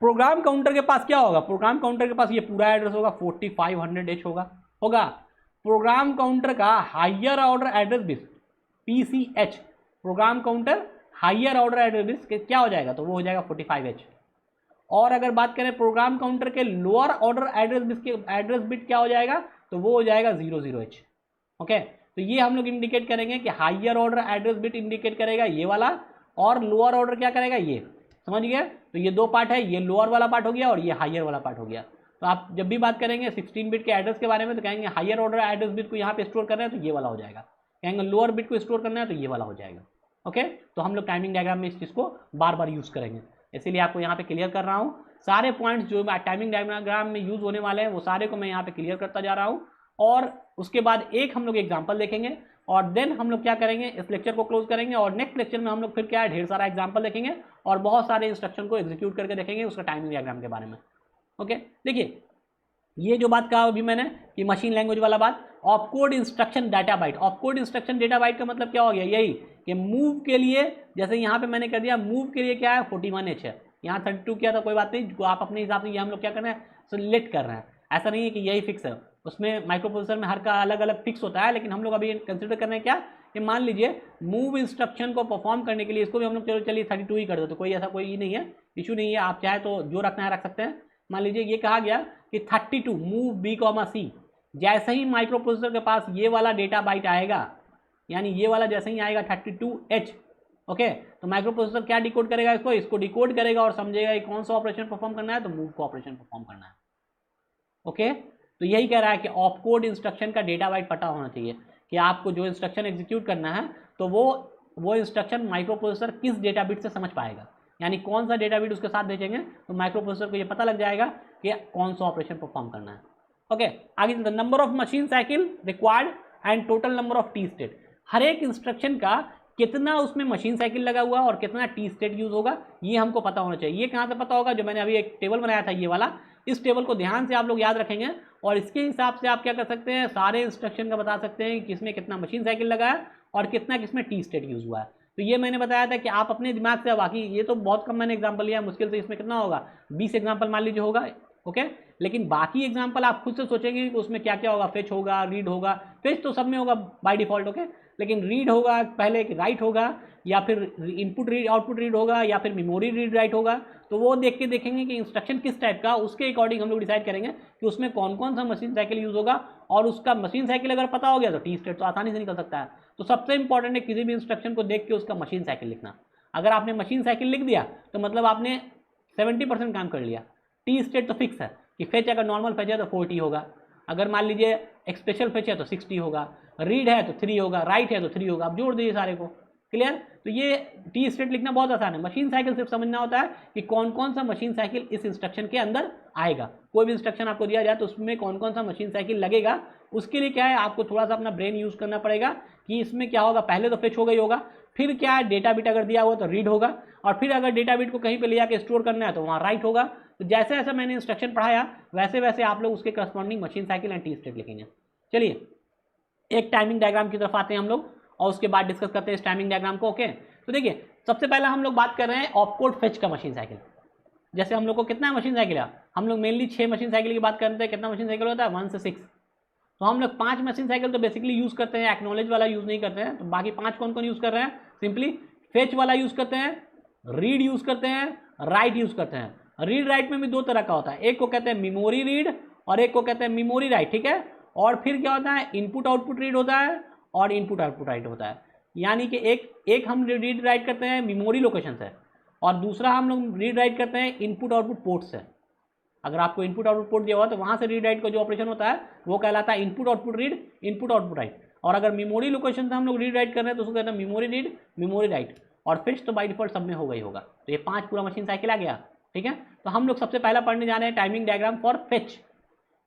प्रोग्राम काउंटर के पास क्या होगा, प्रोग्राम काउंटर के पास ये पूरा एड्रेस होगा 4500H होगा। प्रोग्राम काउंटर का higher order address bit PCH, program counter higher order address bit क्या हो जाएगा, तो वो हो जाएगा 45H। और अगर बात करें प्रोग्राम काउंटर के लोअर ऑर्डर एड्रेस बिट क्या हो जाएगा, तो वो हो जाएगा 00H। ओके, तो ये हम लोग इंडिकेट करेंगे कि higher order address bit indicate करेगा ये वाला, और लोअर ऑर्डर क्या करेगा ये, समझ गए। तो ये दो पार्ट है, ये लोअर वाला पार्ट हो गया और ये हायर वाला पार्ट हो गया। तो आप जब भी बात करेंगे 16 बिट के एड्रेस के बारे में तो कहेंगे हायर ऑर्डर एड्रेस बिट को यहाँ पे स्टोर करना है तो ये वाला हो जाएगा, कहेंगे लोअर बिट को स्टोर करना है तो ये वाला हो जाएगा। ओके, तो हम लोग टाइमिंग डायग्राम में इस चीज़ को बार बार यूज़ करेंगे, इसीलिए आपको यहाँ पे क्लियर कर रहा हूँ। सारे पॉइंट्स जो टाइमिंग डायग्राम में यूज़ होने वाले हैं वो सारे को मैं यहाँ पे क्लियर करता जा रहा हूँ। और उसके बाद एक हम लोग एग्जाम्पल देखेंगे और देन हम लोग क्या करेंगे, इस लेक्चर को क्लोज करेंगे और नेक्स्ट लेक्चर में हम लोग फिर क्या है, ढेर सारा एग्जाम्पल देखेंगे और बहुत सारे इंस्ट्रक्शन को एग्जीक्यूट करके देखेंगे उसका टाइमिंग डायग्राम के बारे में। ओके, देखिए ये जो बात कहा अभी मैंने कि मशीन लैंग्वेज वाला बात, opcode instruction data byte. Opcode instruction data byte का मतलब क्या हो गया, यही कि मूव के लिए, जैसे यहाँ पे मैंने कर दिया मूव के लिए क्या है 41H है, यहाँ 32 किया था, कोई बात नहीं, आप अपने हिसाब से ये हम लोग क्या कर रहे हैं, सिलेक्ट कर रहे हैं। ऐसा नहीं है कि यही फिक्स है, उसमें माइक्रो प्रोसेसर में हर का अलग अलग फिक्स होता है, लेकिन हम लोग अभी कंसिडर कर रहे हैं क्या कि मान लीजिए मूव इंस्ट्रक्शन को परफॉर्म करने के लिए इसको भी हम लोग चलिए 32 ही कर दो, तो कोई ऐसा कोई नहीं है, इशू नहीं है, आप चाहे तो जो रखना है रख सकते हैं। मान लीजिए ये कहा गया कि 32 मूव B, जैसे ही माइक्रो प्रोसेसर के पास ये वाला डेटा बाइट आएगा, यानी ये वाला जैसे ही आएगा 32H, ओके, तो माइक्रो प्रोसेसर क्या डिकोड करेगा, इसको डिकोड करेगा और समझेगा कि कौन सा ऑपरेशन परफॉर्म करना है, तो मूव को ऑपरेशन परफॉर्म करना है। ओके, तो यही कह रहा है कि ऑपकोड इंस्ट्रक्शन का डेटा बाइट पता होना चाहिए कि आपको जो इंस्ट्रक्शन एग्जीक्यूट करना है तो वो इंस्ट्रक्शन माइक्रो प्रोसेसर किस डेटा बिट से समझ पाएगा, यानी कौन सा डेटा बिट उसके साथ भेजेंगे तो माइक्रो प्रोसेसर को ये पता लग जाएगा कि कौन सा ऑपरेशन परफॉर्म करना है। ओके, आगे चलते, number of machine cycle required and total number of T state. हर एक इंस्ट्रक्शन का कितना उसमें मशीन साइकिल लगा हुआ और कितना टी स्टेट यूज होगा ये हमको पता होना चाहिए। ये कहाँ से पता होगा, जो मैंने अभी एक टेबल बनाया था ये वाला, इस टेबल को ध्यान से आप लोग याद रखेंगे और इसके हिसाब से आप क्या कर सकते हैं, सारे इंस्ट्रक्शन का बता सकते हैं कि किसमें कितना मशीन साइकिल लगा है और कितना किसमें टी स्टेट यूज हुआ है। तो ये मैंने बताया था कि आप अपने दिमाग से, बाकी ये तो बहुत कम मैंने एग्जांपल लिया, मुश्किल से इसमें कितना होगा 20 एग्जांपल मान लीजिए होगा। ओके, लेकिन बाकी एग्जांपल आप खुद से सोचेंगे कि उसमें क्या क्या होगा, फेच होगा, रीड होगा, फेच तो सब में होगा बाय डिफॉल्ट, ओके, लेकिन रीड होगा पहले कि राइट होगा या फिर इनपुट रीड आउटपुट रीड होगा या फिर मेमोरी रीड राइट होगा, तो वो देख के देखेंगे कि इंस्ट्रक्शन किस टाइप का, उसके अकॉर्डिंग हम लोग डिसाइड करेंगे कि उसमें कौन कौन सा मशीन साइकिल यूज होगा। और उसका मशीन साइकिल अगर पता हो गया तो टी स्टेट तो आसानी से निकल सकता है। तो सबसे इंपॉर्टेंट है किसी भी इंस्ट्रक्शन को देख के उसका मशीन साइकिल लिखना। अगर आपने मशीन साइकिल लिख दिया तो मतलब आपने 70% काम कर लिया। टी स्टेट तो फिक्स है कि फेच अगर नॉर्मल फेच है तो 40 होगा, अगर मान लीजिए एक स्पेशल फेच है तो 60 होगा, रीड है तो 3 होगा, राइट है तो 3 होगा, आप जोड़ दीजिए सारे को। क्लियर, तो ये टी स्टेट लिखना बहुत आसान है। मशीन साइकिल सिर्फ समझना होता है कि कौन कौन सा मशीन साइकिल इस इंस्ट्रक्शन के अंदर आएगा। कोई भी इंस्ट्रक्शन आपको दिया जाए तो उसमें कौन कौन सा मशीन साइकिल लगेगा, उसके लिए क्या है आपको थोड़ा सा अपना ब्रेन यूज करना पड़ेगा कि इसमें क्या होगा, पहले तो फेच हो गई होगा, फिर क्या है डेटा बिट अगर दिया हुआ तो रीड होगा, और फिर अगर डेटा बिट को कहीं पे ले जाकर स्टोर करना है तो वहाँ राइट होगा। तो जैसे जैसे मैंने इंस्ट्रक्शन पढ़ाया वैसे वैसे आप लोग उसके corresponding machine cycle and T state लिखेंगे। चलिए एक टाइमिंग डायग्राम की तरफ आते हैं हम लोग और उसके बाद डिस्कस करते हैं इस टाइमिंग डायग्राम को। ओके, तो देखिए सबसे पहले हम लोग बात कर रहे हैं ऑपकोड फेच का मशीन साइकिल। जैसे हम लोग को कितना मशीन साइकिल है, हम लोग मेनली 6 मशीन साइकिल की बात करते हैं। कितना मशीन साइकिल होता है 1 से 6, तो हम लोग 5 मशीन साइकिल तो बेसिकली यूज करते हैं, एक्नॉलेज वाला यूज नहीं करते हैं। तो बाकी 5 कौन कौन यूज कर रहे हैं, सिंपली फेच वाला यूज करते हैं, रीड यूज करते हैं, राइट यूज करते हैं। रीड राइट में भी दो तरह का होता है, एक को कहते हैं मेमोरी रीड और एक को कहते हैं मेमोरी राइट, ठीक है। और फिर क्या होता है, इनपुट आउटपुट रीड होता है और इनपुट आउटपुट राइट होता है। यानी कि एक हम रीड राइट करते हैं मेमोरी लोकेशन से और दूसरा हम लोग रीड राइट करते हैं इनपुट आउटपुट पोर्ट से। अगर आपको इनपुट आउटपुट पोर्ट दिया हुआ तो वहाँ से रीड राइट का जो ऑपरेशन होता है वो कहलाता है input output read, input output right. और अगर मेमोरी लोकेशन से हम लोग रीड राइट कर रहे हैं तो उसको कहते हैं मेमोरी रीड, मेमोरी राइट। और फिर तो बाई डिफॉल्ट सब में होगा ही होगा। तो ये 5 पूरा मशीन साइकिल आ गया, ठीक है। तो हम लोग सबसे पहला पढ़ने जा रहे हैं timing diagram for fetch.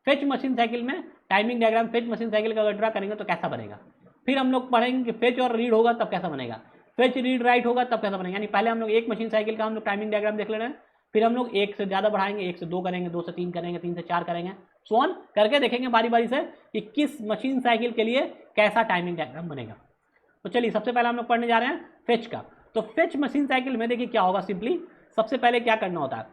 Fetch machine cycle में timing diagram fetch machine cycle का अगर ड्रा करेंगे तो कैसा बनेगा। फिर हम लोग पढ़ेंगे कि फेच और रीड होगा तब कैसा बनेगा, फेच रीड राइट होगा तब कैसा बनेगा। यानी पहले हम लोग एक मशीन साइकिल का हम लोग टाइमिंग डायग्राम देख ले रहे हैं, फिर हम लोग एक से ज़्यादा बढ़ाएंगे, 1 से 2 करेंगे, 2 से 3 करेंगे, 3 से 4 करेंगे, सो ऑन करके देखेंगे बारी बारी से कि किस मशीन साइकिल के लिए कैसा टाइमिंग डायग्राम बनेगा। तो चलिए सबसे पहले हम लोग पढ़ने जा रहे हैं फेच का। तो फेच मशीन साइकिल में देखिए क्या होगा, सिंपली सबसे पहले क्या करना होता है,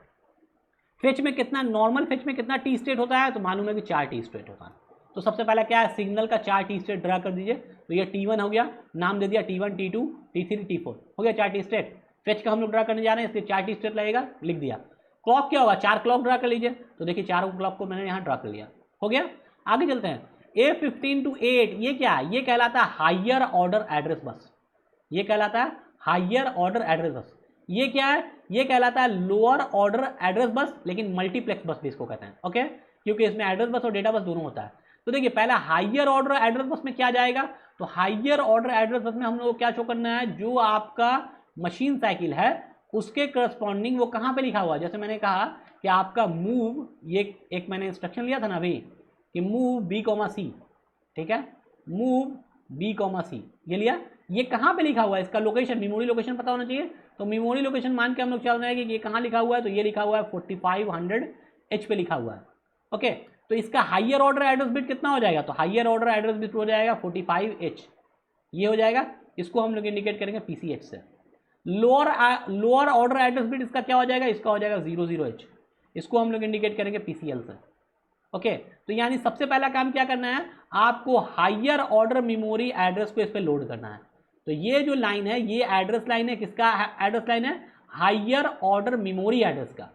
फेच में कितना नॉर्मल फेच में कितना टी स्टेट होता है, तो मालूम है कि 4 टी स्टेट होता है। तो सबसे पहला क्या है, सिग्नल का 4 टी स्टेट ड्रा कर दीजिए। तो ये T1 हो गया, नाम दे दिया T1, T2, T3, T4, हो गया 4 टी स्टेट। फेच का हम लोग ड्रा करने जा रहे हैं, इसलिए 4 टी स्टेट लगेगा, लिख दिया। क्लॉक क्या होगा, 4 क्लॉक ड्रा कर लीजिए। तो देखिए 4 क्लॉक को मैंने यहाँ ड्रा कर लिया, हो गया। आगे चलते हैं, A15 to A8 ये क्या है, ये कहलाता है हायर ऑर्डर एड्रेस बस। ये कहलाता है हायर ऑर्डर एड्रेस बस। ये क्या है, ये कहलाता है लोअर ऑर्डर एड्रेस बस, लेकिन मल्टीप्लेक्स बस भी इसको कहते हैं, ओके, क्योंकि इसमें एड्रेस बस और डेटा बस दोनों होता है। तो देखिए पहला हायर ऑर्डर एड्रेस बस में क्या जाएगा, तो हायर ऑर्डर एड्रेस बस में हम लोग को क्या शो करना है, जो आपका मशीन साइकिल है उसके करस्पॉन्डिंग वो कहाँ पे लिखा हुआ है। जैसे मैंने कहा कि आपका मूव, ये एक मैंने इंस्ट्रक्शन लिया था ना अभी कि मूव B, C, ठीक है, मूव B, C ये लिया, ये कहाँ पे लिखा हुआ है, इसका लोकेशन, मेमोरी लोकेशन पता होना चाहिए। तो मेमोरी लोकेशन मान के हम लोग चल रहे हैं कि ये कहाँ लिखा हुआ है, तो ये लिखा हुआ है 4500H पे लिखा हुआ है, ओके। तो इसका हायर ऑर्डर एड्रेस बिट कितना हो जाएगा, तो हायर ऑर्डर एड्रेस बिट हो जाएगा 45H, ये हो जाएगा। इसको हम लोग इंडिकेट करेंगे PCH से। लोअर ऑर्डर एड्रेस बिट इसका क्या हो जाएगा, इसका हो जाएगा 00H, इसको हम लोग इंडिकेट करेंगे PCL से, ओके। तो यानी सबसे पहला काम क्या करना है, आपको हायर ऑर्डर मेमोरी एड्रेस को इस पर लोड करना है। तो ये जो लाइन है ये एड्रेस लाइन है, किसका एड्रेस लाइन है, हायर ऑर्डर मेमोरी एड्रेस का।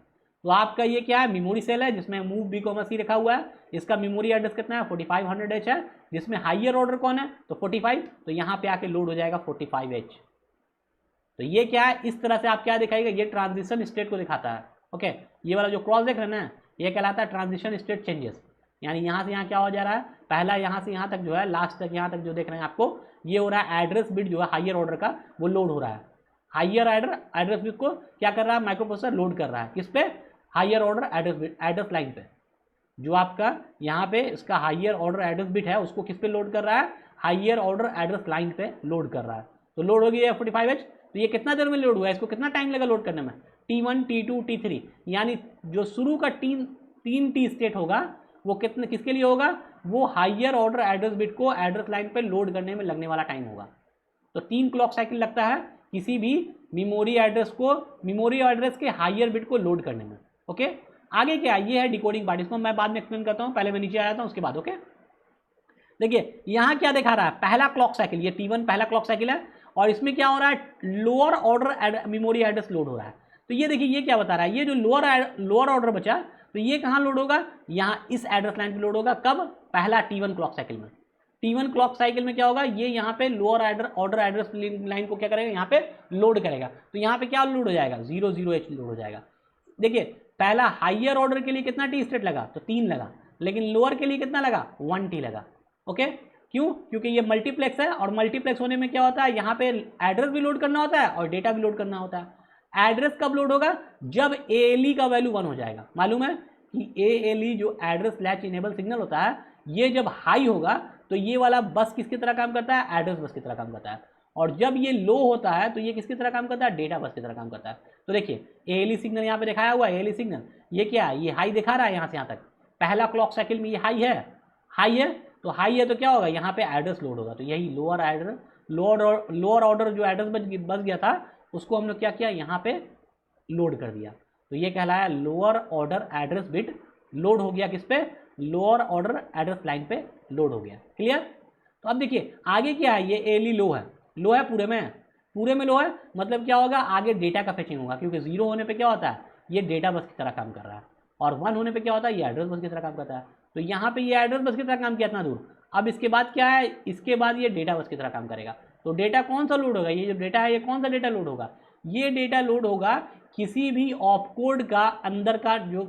तो आपका ये क्या है, मेमोरी सेल है जिसमें मूव B, C लिखा हुआ है, इसका मेमोरी एड्रेस कितना है 4500H है, जिसमें हायर ऑर्डर कौन है तो 45, तो यहाँ पे आके लोड हो जाएगा 45H। तो ये क्या है, इस तरह से आप क्या दिखाएगा, ये ट्रांजिशन स्टेट को दिखाता है, ओके। ये वाला जो क्रॉस देख रहे हैं ना, ये कहलाता है ट्रांजिशन स्टेट चेंजेस। यानी यहाँ से यहाँ क्या हो जा रहा है, पहला यहाँ से यहाँ तक जो है, लास्ट तक यहाँ तक जो देख रहे हैं आपको, ये हो रहा है एड्रेस बिट जो है हायर ऑर्डर का वो लोड हो रहा है। हायर ऑर्डर एड्रेस बिट को क्या कर रहा है, माइक्रो प्रोसेसर लोड कर रहा है, किस पे, higher order address bit, address line पे। जो आपका यहाँ पे इसका हायर ऑर्डर एड्रेस बिट है उसको किस पे लोड कर रहा है, हायर ऑर्डर एड्रेस लाइन पे लोड कर रहा है। तो लोड हो गया 45H। तो ये कितना देर में लोड हुआ है, इसको कितना टाइम लगा लोड करने में, T1, T2, T3, यानी जो शुरू का तीन टी स्टेट होगा वो कितने किसके लिए होगा, वो हायर ऑर्डर एड्रेस बिट को एड्रेस लाइन पे लोड करने में लगने वाला टाइम होगा। तो 3 क्लॉक साइकिल लगता है किसी भी मेमोरी एड्रेस को, मेमोरी एड्रेस के हायर बिट को लोड करने में, ओके। आगे क्या, ये है डिकोडिंग पार्ट, इसको मैं बाद में एक्सप्लेन करता हूँ, पहले मैं नीचे आया था उसके बाद, ओके। देखिए यहाँ क्या दिखा रहा है, पहला क्लॉक साइकिल, ये T1 पहला क्लॉक साइकिल है और इसमें क्या हो रहा है, lower order memory address load हो रहा है। तो ये देखिए ये क्या बता रहा है, ये जो लोअर ऑर्डर बचा तो ये कहाँ लोड होगा, यहाँ इस एड्रेस लाइन पे लोड होगा, कब, पहला T1 क्लॉक साइकिल में। T1 क्लॉक साइकिल में क्या होगा, ये यहाँ पे लोअर ऑर्डर एड्रेस लाइन को क्या करेगा, यहाँ पे लोड करेगा। तो यहाँ पे क्या लोड हो जाएगा, 00H लोड हो जाएगा। देखिए पहला हायर ऑर्डर के लिए कितना टी स्टेट लगा, तो 3 लगा, लेकिन लोअर के लिए कितना लगा, 1 टी लगा, ओके। क्यों, क्योंकि ये मल्टीप्लेक्स है और मल्टीप्लेक्स होने में क्या होता है, यहाँ पे एड्रेस भी लोड करना होता है और डेटा भी लोड करना होता है। एड्रेस कब लोड होगा, जब ALE का वैल्यू 1 हो जाएगा। मालूम है कि ALE जो एड्रेस लैच इनेबल सिग्नल होता है, ये जब हाई होगा तो ये वाला बस किसकी तरह काम करता है, एड्रेस बस की तरह काम करता है, और जब ये लो होता है तो ये किसकी तरह काम करता है, डेटा बस की तरह काम करता है। तो देखिए ALE सिग्नल यहाँ पे दिखाया हुआ है, ALE सिग्नल ये क्या है, ये हाई दिखा रहा है यहाँ से यहाँ तक, पहला क्लॉक साइकिल में ये हाई है, तो हाई है तो क्या होगा, यहाँ पे एड्रेस लोड होगा। तो यही लोअर ऑर्डर जो एड्रेस बच गया था उसको हम लोग क्या किया, यहाँ पे लोड कर दिया। तो ये कहलाया lower order address bit load हो गया, किस पे, लोअर ऑर्डर एड्रेस लाइन पे लोड हो गया। क्लियर। तो अब देखिए आगे क्या है, ये ALE लो है पूरे में लो है, मतलब क्या होगा, आगे डेटा का फेचिंग होगा, क्योंकि 0 होने पे क्या होता है, ये डेटा बस की तरह काम कर रहा है, और 1 होने पे क्या होता है, ये एड्रेस बस की तरह काम करता है। तो यहाँ पे ये एड्रेस बस की तरह काम किया इतना दूर, अब इसके बाद क्या है, इसके बाद ये डेटा बस की तरह काम करेगा। तो डेटा कौन सा लोड होगा, ये जो डेटा है ये कौन सा डेटा लोड होगा, ये डेटा लोड होगा किसी भी ऑपकोड का अंदर का जो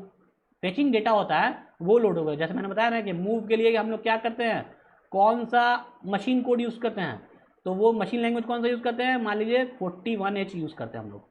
फेचिंग डेटा होता है वो लोड होगा। जैसे मैंने बताया ना कि मूव के लिए हम लोग क्या करते हैं, कौन सा मशीन कोड यूज़ करते हैं, तो वो मशीन लैंग्वेज कौन सा यूज़ करते हैं, मान लीजिए 41H यूज़ करते हैं हम लोग।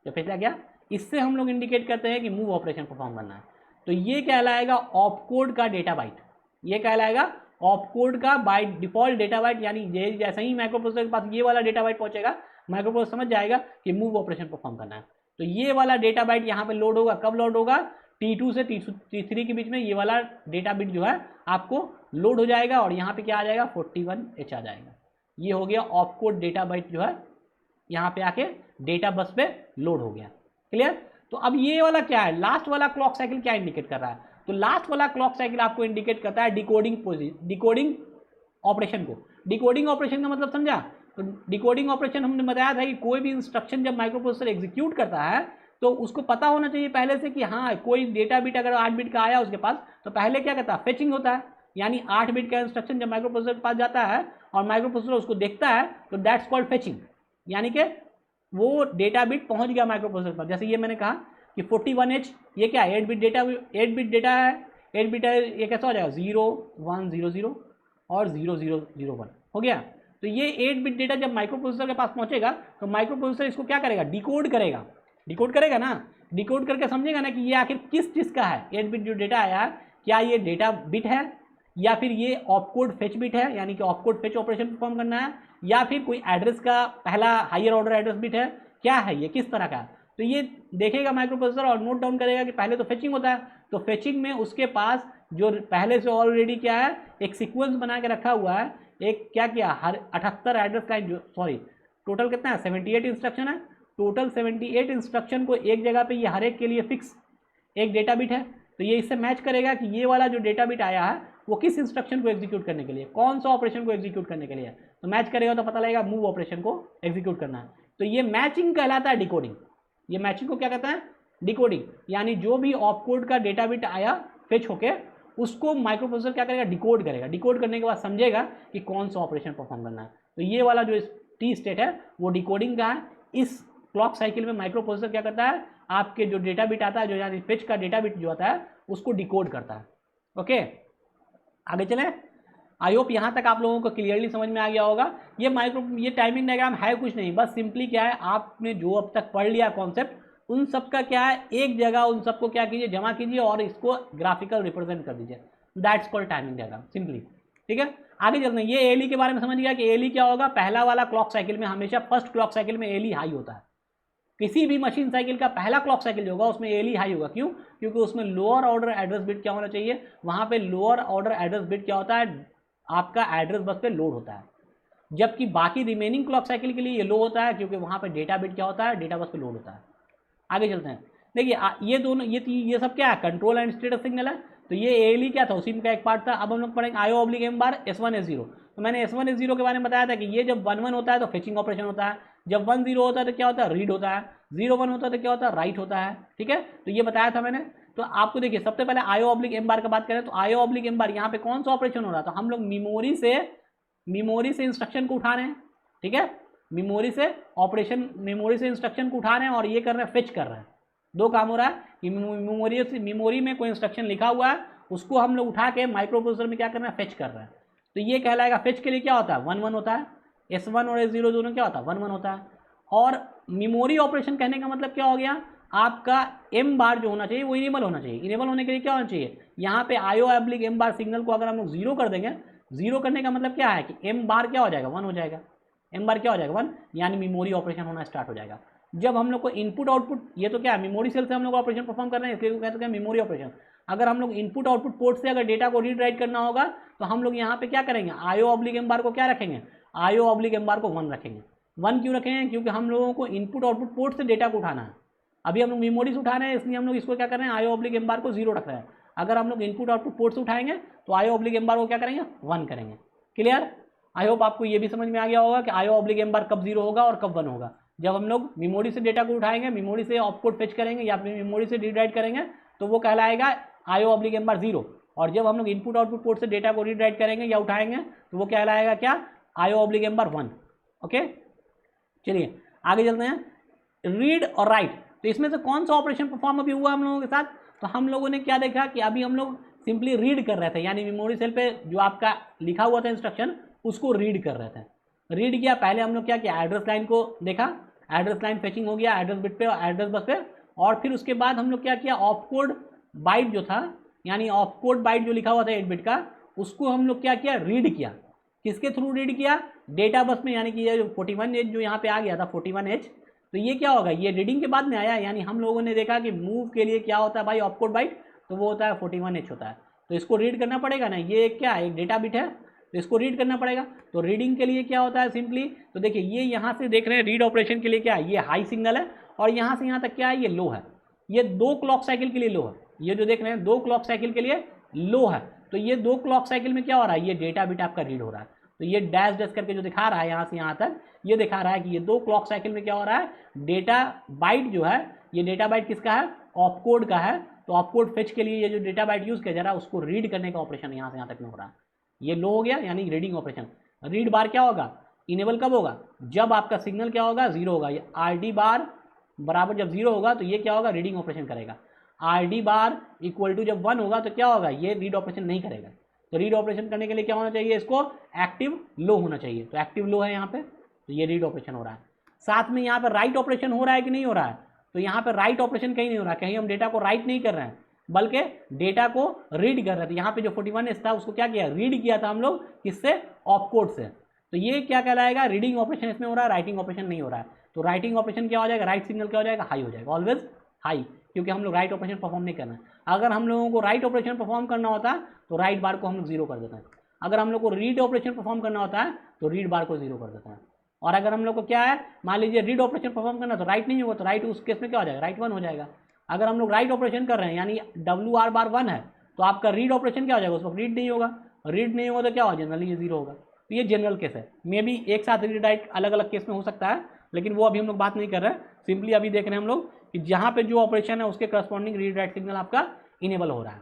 तो पिछला क्या, इससे हम लोग इंडिकेट करते हैं कि मूव ऑपरेशन परफॉर्म करना है। तो ये कहलाएगा ऑपकोड का डेटा बाइट, ये कहलाएगा ऑपकोड का बाय डिफॉल्ट डेटा बाइट। यानी ये जैसे ही माइक्रोप्रोसेसर के पास ये वाला डेटा बाइट पहुंचेगा, माइक्रोप्रोसेसर समझ जाएगा कि मूव ऑपरेशन परफॉर्म करना है। तो ये वाला डेटा बाइट यहाँ पे लोड होगा, कब लोड होगा, T2 से T3 के बीच में ये वाला डेटा बिट जो है आपको लोड हो जाएगा, और यहाँ पे क्या आ जाएगा, 41H आ जाएगा। ये हो गया ऑपकोड डेटा बाइट जो है यहाँ पे आके डेटा बस पे लोड हो गया। क्लियर। तो अब ये वाला क्या है, लास्ट वाला क्लॉक साइकिल क्या इंडिकेट कर रहा है, तो लास्ट वाला क्लॉक साइकिल आपको इंडिकेट करता है डिकोडिंग ऑपरेशन को। डिकोडिंग ऑपरेशन का मतलब समझा, तो डिकोडिंग ऑपरेशन हमने बताया था कि कोई भी इंस्ट्रक्शन जब माइक्रोप्रोसेसर एग्जीक्यूट करता है तो उसको पता होना चाहिए पहले से कि हाँ कोई डेटा बिट अगर 8 बिट का आया उसके पास, तो पहले क्या करता है, फेचिंग होता है। यानी 8 बिट का इंस्ट्रक्शन जब माइक्रोप्रोसेसर के पास जाता है और माइक्रोप्रोसेसर उसको देखता है तो दैट्स कॉल्ड फेचिंग, यानी कि वो डेटा बिट पहुंच गया माइक्रोप्रोसेसर पर। जैसे ये मैंने कहा कि 41H ये क्या है, 8 बिट डेटा है, 8 बिट है, ये कैसा हो जाएगा 0 1 0 0 और 0 0 0 1 हो गया। तो ये 8 बिट डेटा जब माइक्रोप्रोसेसर के पास पहुंचेगा तो माइक्रोप्रोसेसर इसको क्या करेगा, डिकोड करेगा ना, डिकोड करके समझेगा ना कि ये आखिर किस चीज़ का है। 8 बिट जो डेटा आया है क्या ये डेटा बिट है, या फिर ये ऑपकोड फेच बिट है, यानी कि ऑपकोड फेच ऑपरेशन परफॉर्म करना है, या फिर कोई एड्रेस का पहला हायर ऑर्डर एड्रेस बिट है, क्या है ये, किस तरह का। तो ये देखेगा माइक्रोप्रोसेसर और नोट डाउन करेगा कि पहले तो फेचिंग होता है, तो फेचिंग में उसके पास जो पहले से ऑलरेडी क्या है, एक सीक्वेंस बना के रखा हुआ है। एक क्या किया, हर 78 एड्रेस का जो टोटल कितना है 78 इंस्ट्रक्शन है, टोटल 78 इंस्ट्रक्शन को एक जगह पे ये हर एक के लिए फिक्स एक डेटा बिट है। तो ये इससे मैच करेगा कि ये वाला जो डेटा बिट आया है वो किस इंस्ट्रक्शन को एग्जीक्यूट करने के लिए, कौन सा ऑपरेशन को एग्जीक्यूट करने के लिए है। तो मैच करेगा तो पता लगेगा मूव ऑपरेशन को एग्जीक्यूट करना है। तो ये मैचिंग कहलाता है डिकोडिंग। ये मैचिंग को क्या कहता है, डिकोडिंग। यानी जो भी ऑपकोड का डेटा बिट आया फेच होके उसको माइक्रोप्रोसेसर क्या करेगा, डिकोड करेगा। डिकोड करने के बाद समझेगा कि कौन सा ऑपरेशन परफॉर्म करना है। तो ये वाला जो टी स्टेट है वो डिकोडिंग का है। इस क्लॉक साइकिल में माइक्रोप्रोसेसर क्या करता है, आपके जो डेटा बिट आता है, जो यानी फेच का डेटा बिट जो आता है उसको डिकोड करता है। ओके, आगे चलें। आई होप यहाँ तक आप लोगों को क्लियरली समझ में आ गया होगा। ये टाइमिंग डायग्राम है कुछ नहीं, बस सिंपली क्या है, आपने जो अब तक पढ़ लिया कॉन्सेप्ट उन सब का क्या है, एक जगह उन सबको क्या कीजिए, जमा कीजिए और इसको ग्राफिकल रिप्रेजेंट कर दीजिए। That's called timing diagram simply. ठीक है, आगे चलते हैं। ये एली के बारे में समझ गया कि एली क्या होगा। पहला वाला क्लॉक साइकिल में हमेशा फर्स्ट क्लॉक साइकिल में एली हाई होता है। किसी भी मशीन साइकिल का पहला क्लॉक साइकिल जो होगा उसमें एली हाई होगा। क्यों? क्योंकि उसमें लोअर ऑर्डर एड्रेस बिट क्या होना चाहिए, वहां पे लोअर ऑर्डर एड्रेस बिट क्या होता है, आपका एड्रेस बस पे लोड होता है। जबकि बाकी रिमेनिंग क्लॉक साइकिल के लिए ये लो होता है क्योंकि वहां पे डेटा बिट क्या होता है, डेटा बस पे लोड होता है। आगे चलते हैं। देखिए ये दोनों ये सब क्या है, कंट्रोल एंड स्टेटस सिग्नल है। तो ये एली क्या था, उसी का एक पार्ट था। अब हम लोग पढ़ेंगे IO ऑब्लिक M बार S1 S0। तो मैंने S1 S0 के बारे में बताया था कि ये जब 1 1 होता है तो फेचिंग ऑपरेशन होता है, जब 1 0 होता है तो क्या होता है, रीड होता है, 0 1 होता है तो क्या होता है, राइट होता है। ठीक है, तो ये बताया था मैंने। तो आपको देखिए सबसे पहले IO ऑब्लिक M बार का बात करें तो IO ऑब्लिक M बार यहाँ पे कौन सा ऑपरेशन हो रहा है, तो हम लोग मेमोरी से इंस्ट्रक्शन को उठा रहे हैं। ठीक है, मेमोरी से इंस्ट्रक्शन को उठा रहे हैं और ये कर रहे हैं, फेच कर रहे हैं। दो काम हो रहा है कि मेमोरी में कोई इंस्ट्रक्शन लिखा हुआ है उसको हम लोग उठा के माइक्रोप्रोसेसर में क्या कर रहे हैं, फेच कर रहे हैं। तो ये कहलाएगा, फेच के लिए क्या होता है 1 1 होता है, S1 और S0 दोनों क्या होता है 1 1 होता है। और मेमोरी ऑपरेशन कहने का मतलब क्या हो गया, आपका M बार जो होना चाहिए वो इनेबल होना चाहिए। इनेबल होने के लिए क्या होना चाहिए, यहाँ पे IO ऑब्लिक M बार सिग्नल को अगर हम लोग 0 कर देंगे, 0 करने का मतलब क्या है कि M बार क्या हो जाएगा 1 हो जाएगा, M बार क्या हो जाएगा 1, यानी मेमोरी ऑपरेशन होना स्टार्ट हो जाएगा। जब हम लोग को इनपुट आउटपुट, ये तो क्या है मेमोरी सेल से हम लोग ऑपरेशन परफॉर्म कर रहे हैं, इसलिए कहते हैं मेमोरी ऑपरेशन। अगर हम लोग इनपुट आउटपुट पोर्ट से अगर डेटा को रीड राइट करना होगा तो हम लोग यहाँ पे क्या करेंगे, IO ऑब्लिक M बार को क्या रखेंगे, IO ऑब्लिक M बार को 1 रखेंगे। 1 क्यों रखेंगे, क्योंकि हम लोगों को इनपुट आउटपुट पोर्ट से डेटा को उठाना है। अभी हम लोग मेमोरी से उठा रहे हैं, इसलिए हम लोग इसको क्या कर रहे हैं, IO ऑब्लिक M बार को 0 रख रहे हैं। अगर हम लोग इनपुट आउटपुट पोर्ट से उठाएंगे तो IO ऑब्लिक M बार को क्या करेंगे 1 करेंगे। क्लियर? आई होप आपको ये भी समझ में आ गया होगा कि IO ऑब्लिक M बार कब 0 होगा और कब 1 होगा। जब हम लोग मेमोरी से डेटा को उठाएंगे, मेमोरी से ऑपकोड फेच करेंगे या फिर मेमोरी से रीड राइट करेंगे तो वो कहलाएगा IO/M/0। और जब हम लोग इनपुट आउटपुट पोर्ट से डेटा को रीड राइट करेंगे या उठाएंगे तो वो कहलाएगा क्या, IO/M/1। ओके, चलिए आगे चलते हैं। रीड और राइट, तो इसमें से कौन सा ऑपरेशन परफॉर्म अभी हुआ हम लोगों के साथ, तो हम लोगों ने क्या देखा कि अभी हम लोग सिंपली रीड कर रहे थे, यानी मेमोरी सेल पे जो आपका लिखा हुआ था इंस्ट्रक्शन उसको रीड कर रहे थे। रीड किया, पहले हम लोग क्या किया, एड्रेस लाइन को देखा, एड्रेस लाइन फेचिंग हो गया एड्रेस बिट पे, एड्रेस बस पे, और फिर उसके बाद हम लोग क्या किया, ऑपकोड बाइट जो था, यानी ऑपकोड बाइट जो लिखा हुआ था 8 बिट का, उसको हम लोग क्या किया, रीड किया। किसके थ्रू रीड किया, डेटा बस में, यानी कि ये जो 41H जो यहाँ पे आ गया था 41H, तो ये क्या होगा, ये रीडिंग के बाद में आया, यानी हम लोगों ने देखा कि मूव के लिए क्या होता है भाई ऑपकोड बाइट, तो वो होता है 41H होता है, तो इसको रीड करना पड़ेगा ना, ये क्या एक डेटा बिट है तो इसको रीड करना पड़ेगा। तो रीडिंग के लिए क्या होता है सिंपली, तो देखिए ये यहाँ से देख रहे हैं रीड ऑपरेशन के लिए क्या है, ये हाई सिग्नल है और यहाँ से यहाँ तक क्या है, ये लो है, ये 2 क्लॉक साइकिल के लिए लो है, ये जो देख रहे हैं 2 क्लॉक साइकिल के लिए लो है। तो ये 2 क्लॉक साइकिल में क्या हो रहा है, ये डेटा बिट आपका रीड हो रहा है। तो ये डैश डैश करके जो दिखा रहा है यहाँ से यहाँ तक, ये दिखा रहा है कि ये 2 क्लॉक साइकिल में क्या हो रहा है, डेटा बाइट जो है, ये डेटा बाइट किसका है, ऑपकोड का है। तो ऑपकोड फेच के लिए ये जो डेटा बाइट यूज किया जा रहा है उसको रीड करने का ऑपरेशन यहाँ से यहाँ तक में हो रहा है। ये लो हो गया, यानी रीडिंग ऑपरेशन। रीड बार क्या होगा, इनेबल कब होगा, जब आपका सिग्नल क्या होगा, 0 होगा। ये RD बार बराबर जब 0 होगा तो ये क्या होगा, रीडिंग ऑपरेशन करेगा। RD बार इक्वल टू जब 1 होगा तो क्या होगा, ये रीड ऑपरेशन नहीं करेगा। तो रीड ऑपरेशन करने के लिए क्या होना चाहिए, इसको एक्टिव लो होना चाहिए। तो एक्टिव लो है यहाँ पे, तो ये रीड ऑपरेशन हो रहा है। साथ में यहाँ पे राइट ऑपरेशन हो रहा है कि नहीं हो रहा है, तो यहाँ पे राइट ऑपरेशन कहीं नहीं हो रहा है, कहीं हम डेटा को राइट नहीं कर रहे हैं बल्कि डेटा को रीड कर रहे थे। यहाँ पे जो 41H था उसको क्या किया, रीड किया था हम लोग, किससे, ऑपकोड से। तो ये क्या कहलाएगा, रीडिंग ऑपरेशन इसमें हो रहा है, राइटिंग ऑपरेशन नहीं हो रहा है। तो राइटिंग ऑपरेशन क्या हो जाएगा, राइट सिग्नल क्या हो जाएगा, हाई हो जाएगा, ऑलवेज हाई, क्योंकि हम लोग राइट ऑपरेशन परफॉर्म नहीं करना है। अगर हम लोगों को राइट ऑपरेशन परफॉर्म करना होता है तो राइट बार को हम लोग 0 कर देते हैं। अगर हम लोग को रीड ऑपरेशन परफॉर्म करना होता है तो रीड बार को 0 कर देते हैं। और अगर हम लोग को क्या है, मान लीजिए रीड ऑपरेशन परफॉर्म करना तो राइट नहीं होगा, तो राइट उस केस में क्या हो जाएगा, राइट 1 हो जाएगा। अगर हम लोग राइट ऑपरेशन कर रहे हैं यानी WR बार 1 है तो आपका रीड ऑपरेशन क्या हो जाएगा, उस वक्त रीड नहीं होगा। रीड नहीं होगा तो क्या होगा, जनरली ये 0 होगा। तो ये जनरल केस है। मे भी एक साथ रीड राइट अलग अलग केस में हो सकता है, लेकिन वो अभी हम लोग बात नहीं कर रहे हैं। सिंपली अभी देख रहे हैं हम लोग कि जहाँ पे जो ऑपरेशन है उसके करस्पॉन्डिंग रीड राइट सिग्नल आपका इनेबल हो रहा है।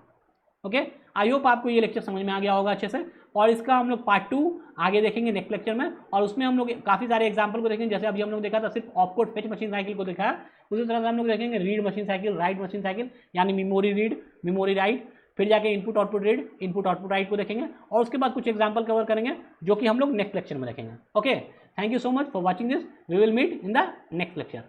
ओके, आई होप आपको ये लेक्चर समझ में आ गया होगा अच्छे से। और इसका हम लोग पार्ट 2 आगे देखेंगे नेक्स्ट लेक्चर में, और उसमें हम लोग काफ़ी सारे एग्जांपल को देखेंगे। जैसे अभी हम लोग देखा था सिर्फ ऑपकोड फेच मशीन साइकिल को देखा है, उसी तरह से हम लोग देखेंगे read machine cycle, right machine cycle, यानी मेमोरी रीड, मेमोरी राइट, फिर जाके input output read, input output right को देखेंगे, और उसके बाद कुछ एग्जाम्पल कवर करेंगे जो कि हम लोग नेक्स्ट लेक्चर में देखेंगे। Okay, thank you so much for watching this, we will meet in the next lecture.